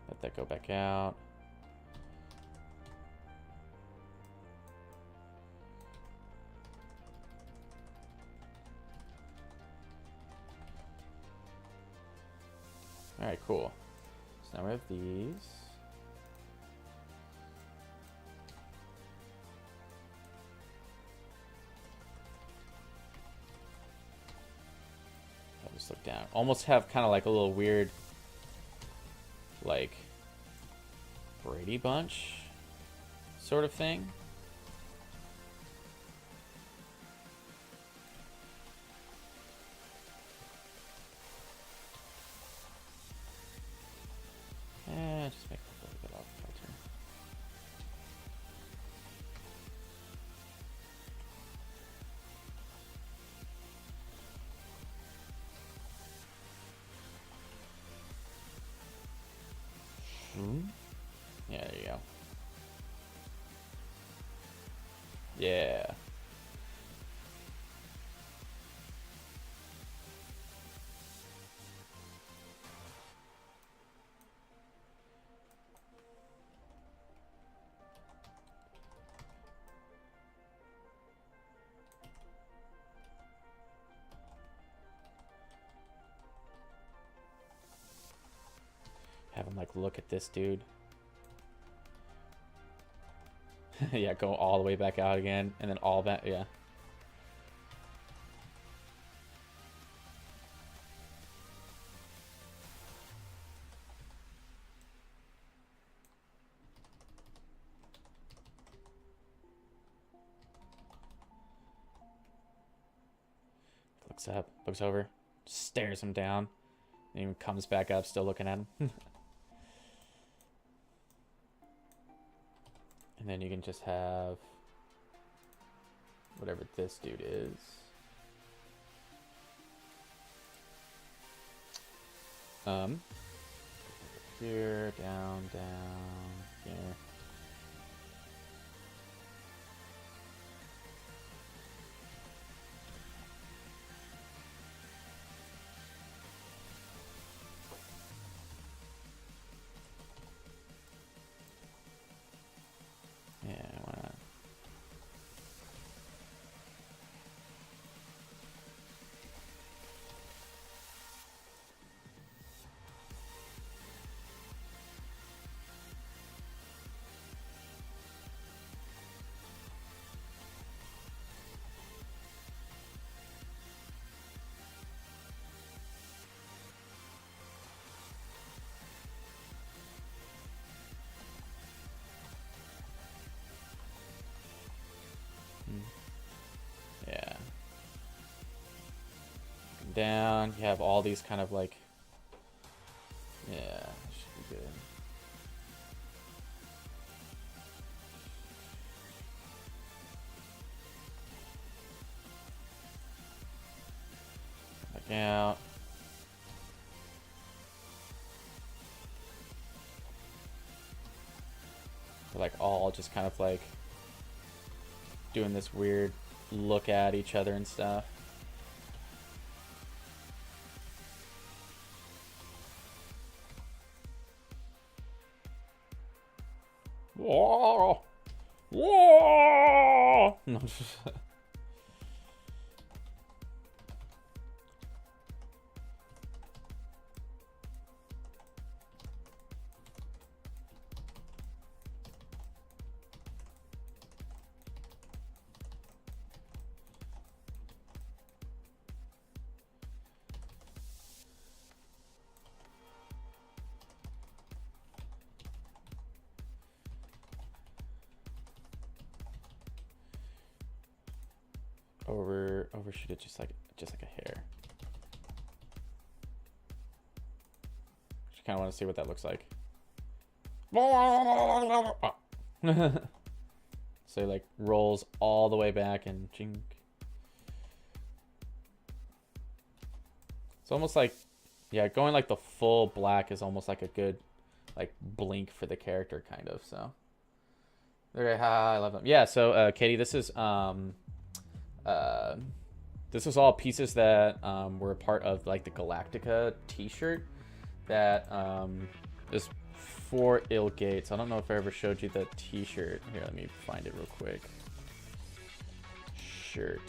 let that go back out. All right, cool. So now we have these. I'll just look down. Almost have kind of like a little weird, like, Brady Bunch sort of thing. Just make it a little bit off filter. Yeah, there you go. Yeah. Have him like look at this dude. Yeah, go all the way back out again, and then all back. Yeah. Looks up, looks over, stares him down, and even comes back up, still looking at him. And then you can just have whatever this dude is. Here, down, here. Yeah, why not? Yeah. Down, you have all these kind of like, yeah, should be good. Back out. like all just kind of like doing this weird look at each other and stuff. Whoa! Whoa! No. Overshoot it just like a hair. Just kind of want to see what that looks like. So it like rolls all the way back and jink. It's almost like, yeah, going like the full black is almost like a good like blink for the character kind of. So okay, I love them. Yeah. So Katie, this is all pieces that were a part of like the Galactica t-shirt that is for ill.gates. I don't know if I ever showed you the t-shirt. Here, let me find it real quick. Shirt.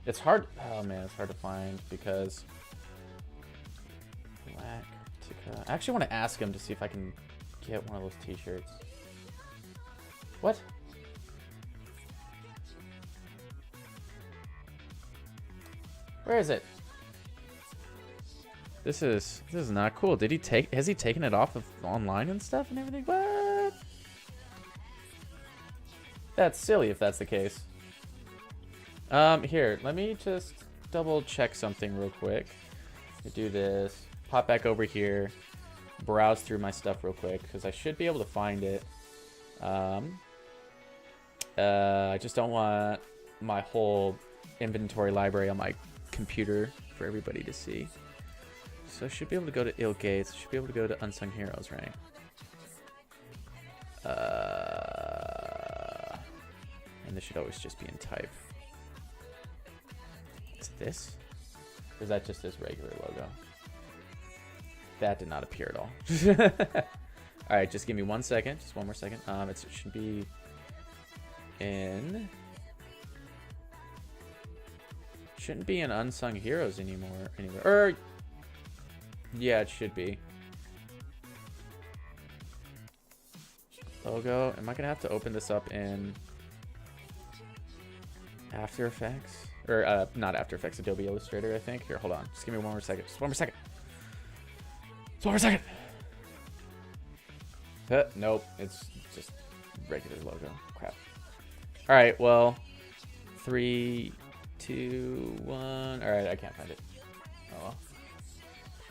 It's hard. Oh man, it's hard to find because Galactica. I actually want to ask him to see if I can get one of those t-shirts. What? Where is it? This is not cool. Has he taken it off of online and stuff and everything? What? That's silly if that's the case. Here, let me just double check something real quick. Do this. Pop back over here. Browse through my stuff real quick because I should be able to find it. I just don't want my whole inventory library on my computer for everybody to see. So I should be able to go to ill.gates. I should be able to go to Unsung Heroes, right? And this should always just be in type. Is it this? Or is that just his regular logo? That did not appear at all. Alright, just give me 1 second. Just one more second. It should be in... Shouldn't be in Unsung Heroes anymore. Or... Yeah, it should be. Logo. Am I going to have to open this up in... After Effects? Or, not After Effects, Adobe Illustrator, I think. Here, hold on. Just give me 1 more second. Just 1 more second. Just 1 more second. Nope. It's just regular logo. Crap. Alright, well. 3, 2, 1. Alright, I can't find it. Oh well.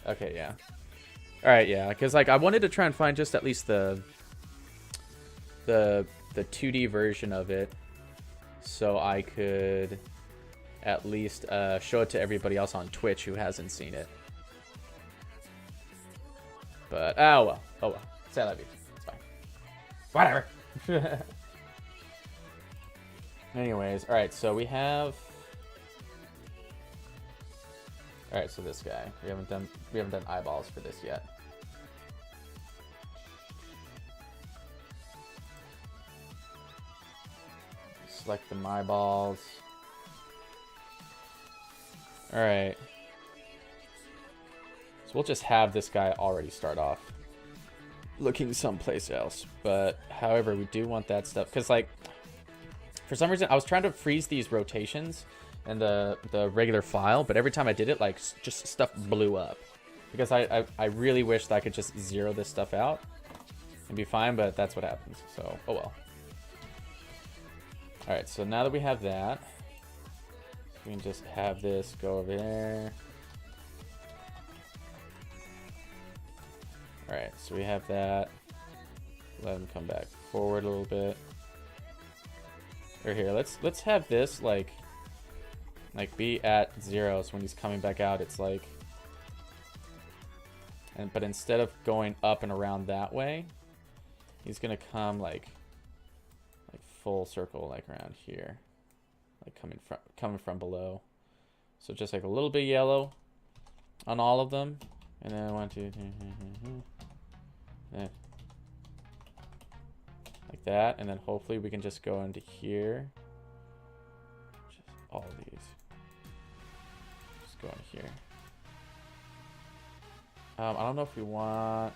Okay, yeah. Alright, yeah. Because, like, I wanted to try and find just at least the 2D version of it. So I could at least show it to everybody else on Twitch who hasn't seen it. But, oh well. Oh well. Say I love you. It's fine. Whatever. Anyways, alright, so we have... Alright, so this guy. We haven't done eyeballs for this yet. Select the eyeballs. Alright. So we'll just have this guy already start off looking someplace else. But however, we do want that stuff. Because like for some reason I was trying to freeze these rotations in the regular file, but every time I did it, like just stuff blew up. Because I really wish that I could just zero this stuff out and be fine, but that's what happens. So oh well. Alright, so now that we have that, we can just have this go over there. Alright, so we have that. Let him come back forward a little bit. Or here, let's have this like be at 0, so when he's coming back out, it's like But instead of going up and around that way, he's gonna come like full circle, like around here, like coming from below. So just like a little bit yellow on all of them, and then 1, 2, 3, like that, and then hopefully we can just go into here. Just all of these. Just go into here. I don't know if we want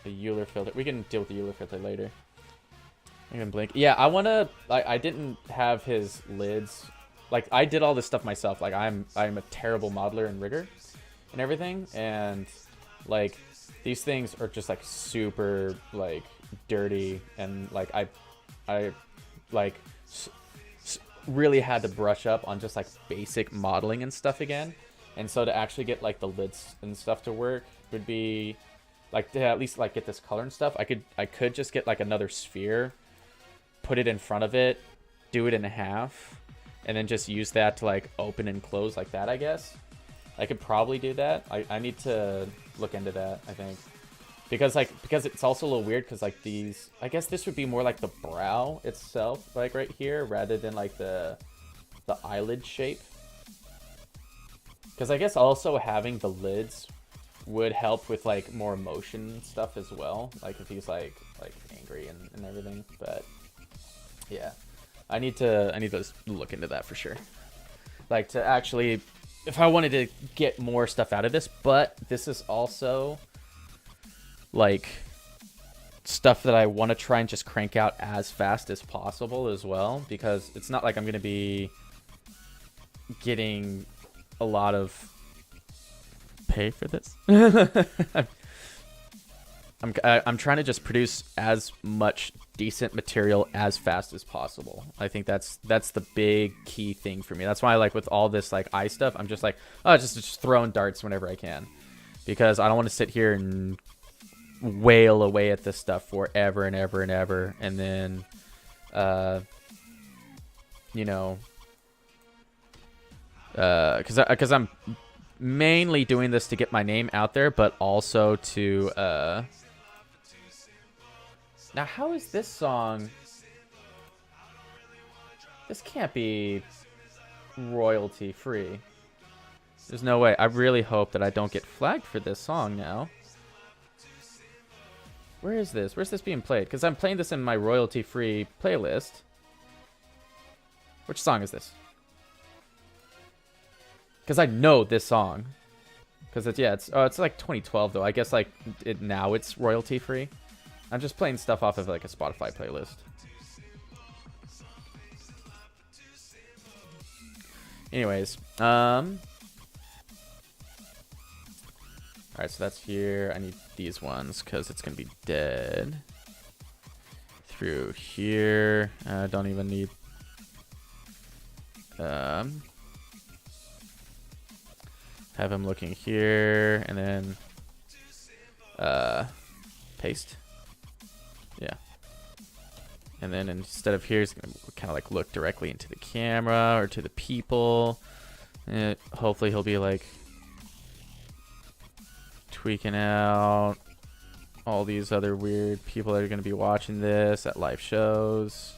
the Euler filter. We can deal with the Euler filter later. I can blink. Yeah, I wanna. I didn't have his lids. Like I did all this stuff myself. Like I'm a terrible modeler in Rigger and everything, and like these things are just like super like dirty, and like I like really had to brush up on just like basic modeling and stuff again. And so to actually get like the lids and stuff to work would be like to at least like get this color and stuff. I could just get like another sphere, put it in front of it, do it in half, and then just use that to like open and close like that, I guess. I could probably do that. I need to look into that, I think. Because it's also a little weird because like these, I guess this would be more like the brow itself, like right here, rather than like the eyelid shape. Because I guess also having the lids would help with like more emotion and stuff as well. Like if he's like angry and everything. But yeah, I need to look into that for sure. Like to actually, if I wanted to get more stuff out of this, but this is also like stuff that I want to try and just crank out as fast as possible as well, because it's not like I'm going to be getting a lot of pay for this. I'm trying to just produce as much decent material as fast as possible. I think that's the big key thing for me. That's why like with all this like eye stuff, I'm just like, oh, just throwing darts whenever I can, because I don't want to sit here and wail away at this stuff forever and ever and ever, and then you know, because I'm mainly doing this to get my name out there, but also to now how is this song? This can't be royalty free. There's no way. I really hope that I don't get flagged for this song now. Where is this? Where's this being played? Because I'm playing this in my royalty free playlist. Which song is this? Because I know this song. Because it's like 2012 though. I guess like now it's royalty free. I'm just playing stuff off of like a Spotify playlist. Anyways, all right, so that's here. I need these ones because it's gonna be dead. Through here, I don't even need. Have him looking here, and then paste. Yeah. And then instead of here, it's gonna kind of like look directly into the camera or to the people. And hopefully he'll be like tweaking out all these other weird people that are going to be watching this at live shows.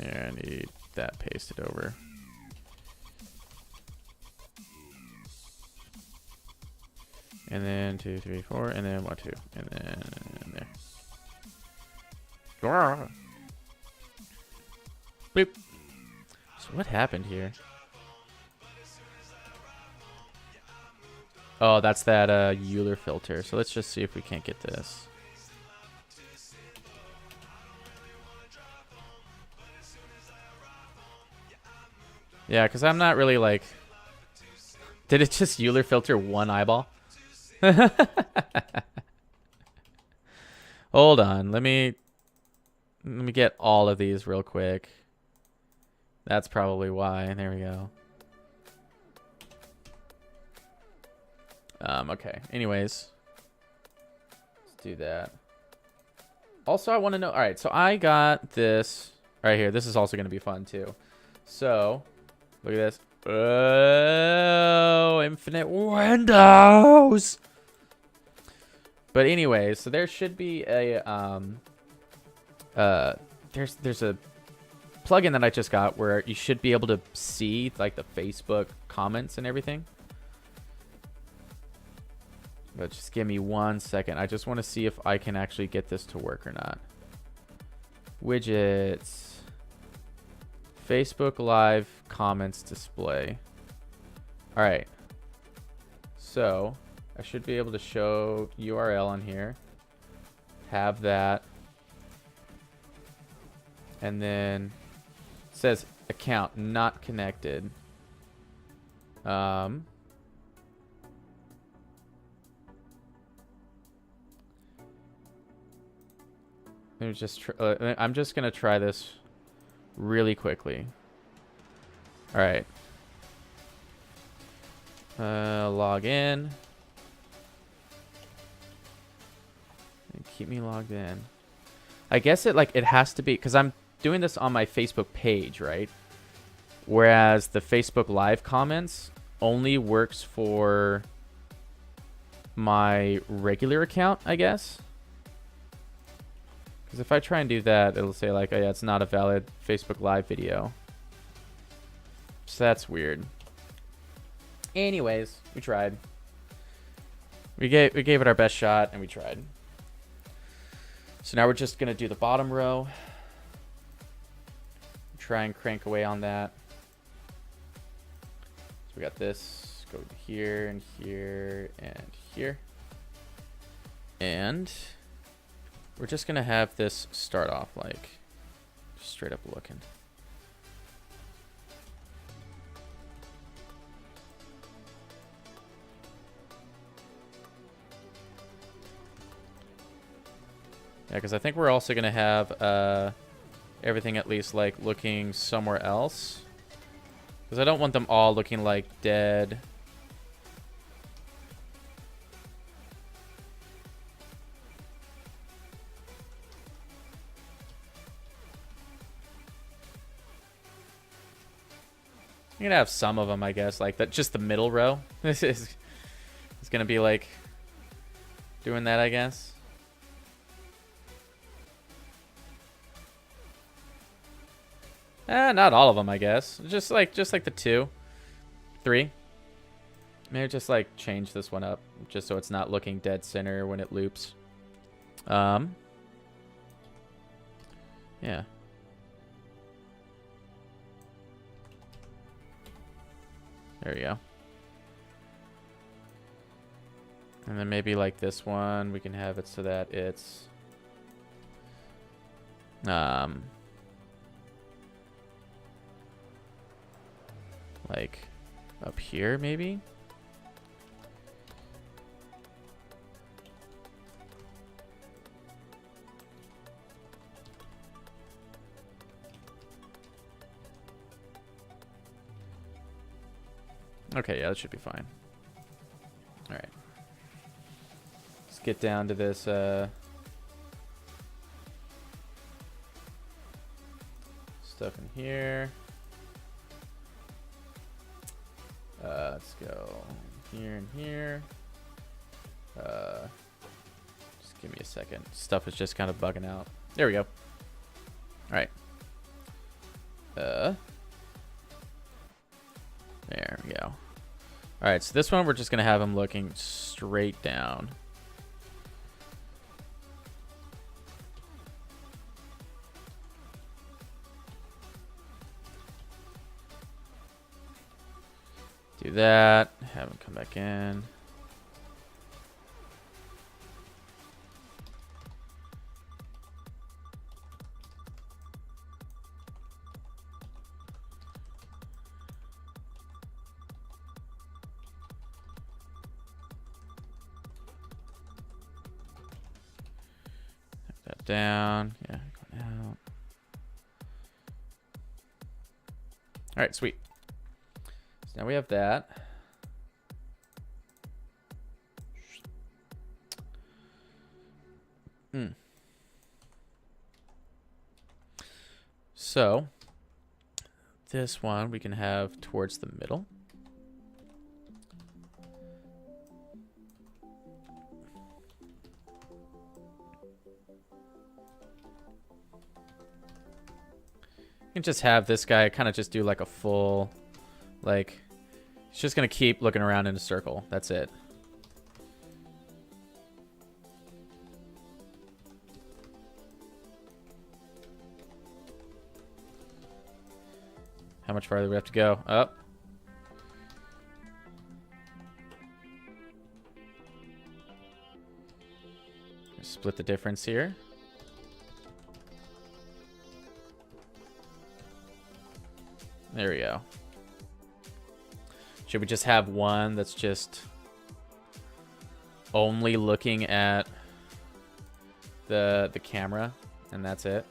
Yeah, I need that pasted over. And then 2, 3, 4, and then 1, 2, and then there. Boop. So what happened here? Oh, that's that Euler filter. So let's just see if we can't get this. Yeah, because I'm not really like... Did it just Euler filter one eyeball? Hold on. Let me get all of these real quick. That's probably why. There we go. Okay. Anyways. Let's do that. Also, I want to know... Alright, so I got this right here. This is also going to be fun too. So, look at this. Oh, infinite windows. But anyway, so there should be a there's a plugin that I just got where you should be able to see like the Facebook comments and everything. But just give me 1 second. I just want to see if I can actually get this to work or not. Widgets. Facebook Live comments display. All right. So I should be able to show URL on here. Have that. And then it says account not connected. Let me just I'm just gonna try this really quickly. All right. Log in. And keep me logged in. I guess it has to be because I'm doing this on my Facebook page, right? Whereas the Facebook Live comments only works for my regular account, I guess. Because if I try and do that, it'll say like, oh yeah, it's not a valid Facebook Live video. So that's weird. Anyways, we tried. We gave it our best shot, and we tried. So now we're just gonna do the bottom row. Try and crank away on that. So we got this. Go to here and here and here. And we're just gonna have this start off like straight up looking. Yeah, because I think we're also gonna have everything at least like looking somewhere else. Because I don't want them all looking like dead. You're gonna have some of them, I guess, like that. Just the middle row. This is gonna be like doing that, I guess. Not all of them, I guess. Just like the 2, 3. Maybe just like change this one up, just so it's not looking dead center when it loops. Yeah. There we go. And then maybe like this one, we can have it so that it's like up here maybe. Okay, yeah, that should be fine. All right. Let's get down to this stuff in here. Let's go here and here. Just give me a second. Stuff is just kind of bugging out. There we go. All right. There we go. All right, so this one we're just gonna have him looking straight down. Do that. Have him come back in. That down. Yeah, going out. All right, sweet. So now we have that. So this one we can have towards the middle. You can just have this guy kind of just do like a full, like, he's just going to keep looking around in a circle. That's it. How much farther do we have to go? Up. Split the difference here. There we go. Should we just have one that's just only looking at the camera, and that's it?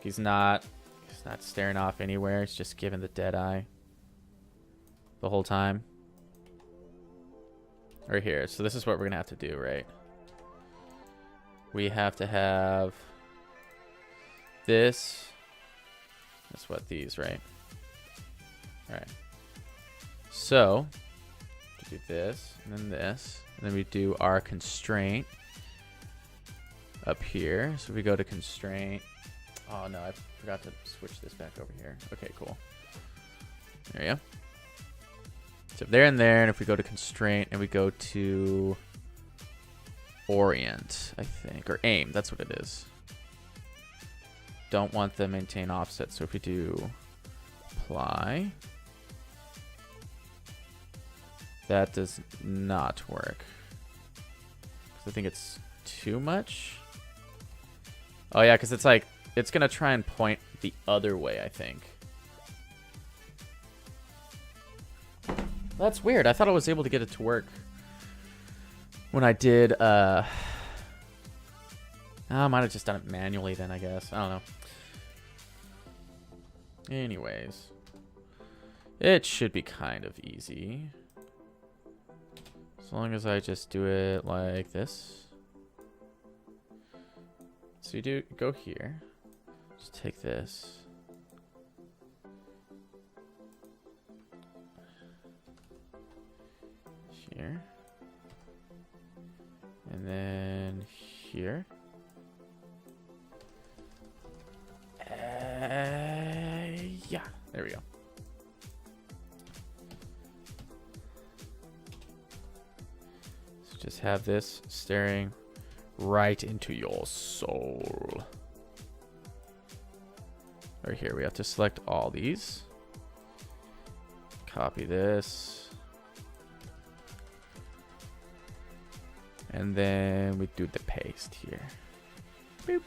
He's not staring off anywhere. He's just giving the dead eye the whole time. Right here. So this is what we're gonna have to do, right? We have to have this. That's what these, right? All right. So we do this and then this, and then we do our constraint up here. So we go to constraint. Oh no, I forgot to switch this back over here. Okay, cool. There you go. So there and there, and if we go to constraint and we go to orient, I think, or aim, that's what it is. Don't want the maintain offset, so if we do apply, that does not work. I think it's too much. Oh yeah, because it's like, it's gonna try and point the other way, I think. That's weird. I thought I was able to get it to work when I did, I might have just done it manually then, I guess. I don't know. Anyways. It should be kind of easy. As long as I just do it like this. So you do go here. Just take this. Here. And then here. Yeah, there we go. So just have this staring right into your soul. Right here, we have to select all these. Copy this. And then we do the paste here. Boop.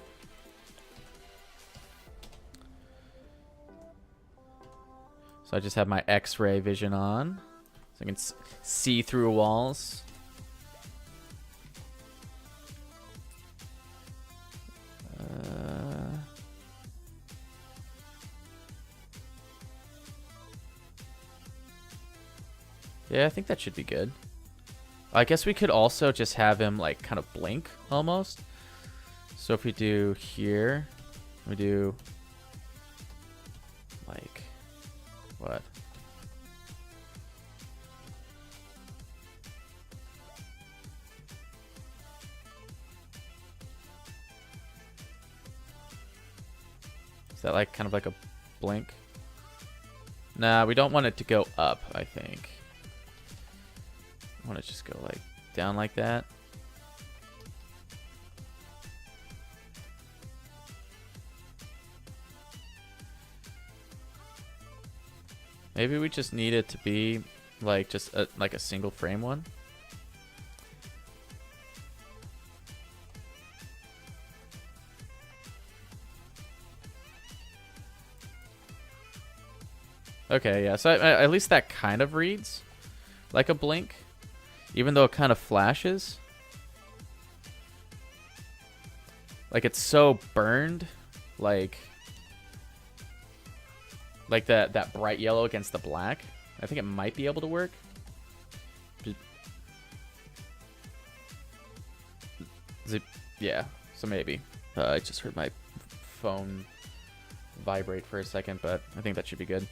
So I just have my X-ray vision on, so I can see through walls. Yeah, I think that should be good. I guess we could also just have him like kind of blink almost. So if we do here, we do like what? Is that like kind of like a blink? Nah, we don't want it to go up, I think. I want to just go like down like that. Maybe we just need it to be like just like a single frame one. Okay, yeah, so at least that kind of reads like a blink. Even though it kind of flashes. Like it's so burned. Like that bright yellow against the black. I think it might be able to work. Yeah, so maybe. I just heard my phone vibrate for a second, but I think that should be good.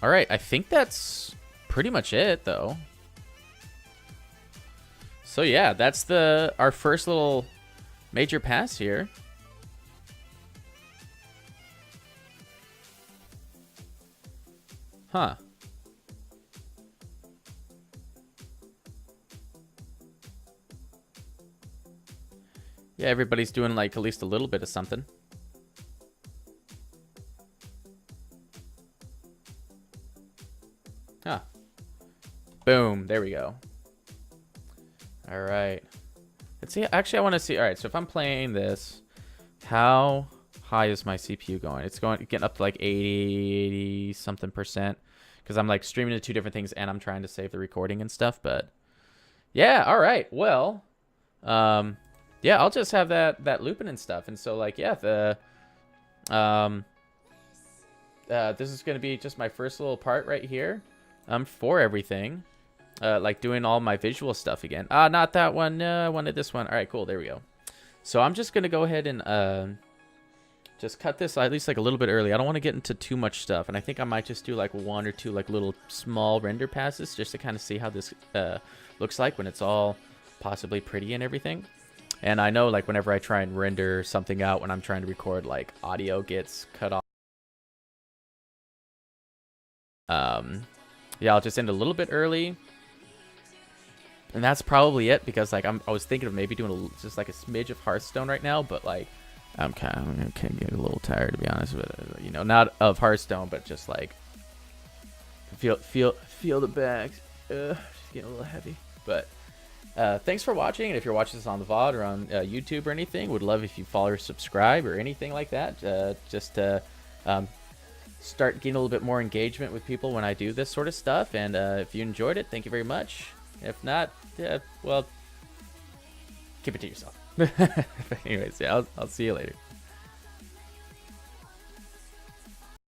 All right, I think that's pretty much it, though. So yeah, that's our first little major pass here. Huh. Yeah, everybody's doing like at least a little bit of something. Huh. Boom. There we go. All right. Let's see. Actually, I want to see. All right. So if I'm playing this, how high is my CPU going? It's getting up to like 80 something percent because I'm like streaming to 2 different things and I'm trying to save the recording and stuff. But yeah. All right. Well, yeah, I'll just have that looping and stuff. And so like, yeah, this is going to be just my first little part right here. For everything. Like doing all my visual stuff again. Not that one. I wanted this one. All right, cool. There we go. So I'm just going to go ahead and just cut this at least like a little bit early. I don't want to get into too much stuff. And I think I might just do like 1 or 2 like little small render passes just to kind of see how this looks like when it's all possibly pretty and everything. And I know like whenever I try and render something out when I'm trying to record, like audio gets cut off. Yeah, I'll just end a little bit early. And that's probably it because like I was thinking of maybe doing just like a smidge of Hearthstone right now, but like I'm kind of get a little tired to be honest with it. You know, not of Hearthstone, but just like feel the bags. Just getting a little heavy. But thanks for watching, and if you're watching this on the VOD or on YouTube or anything, would love if you follow or subscribe or anything like that. Just to start getting a little bit more engagement with people when I do this sort of stuff. And if you enjoyed it, thank you very much. If not, well, keep it to yourself. Anyways, yeah, I'll see you later.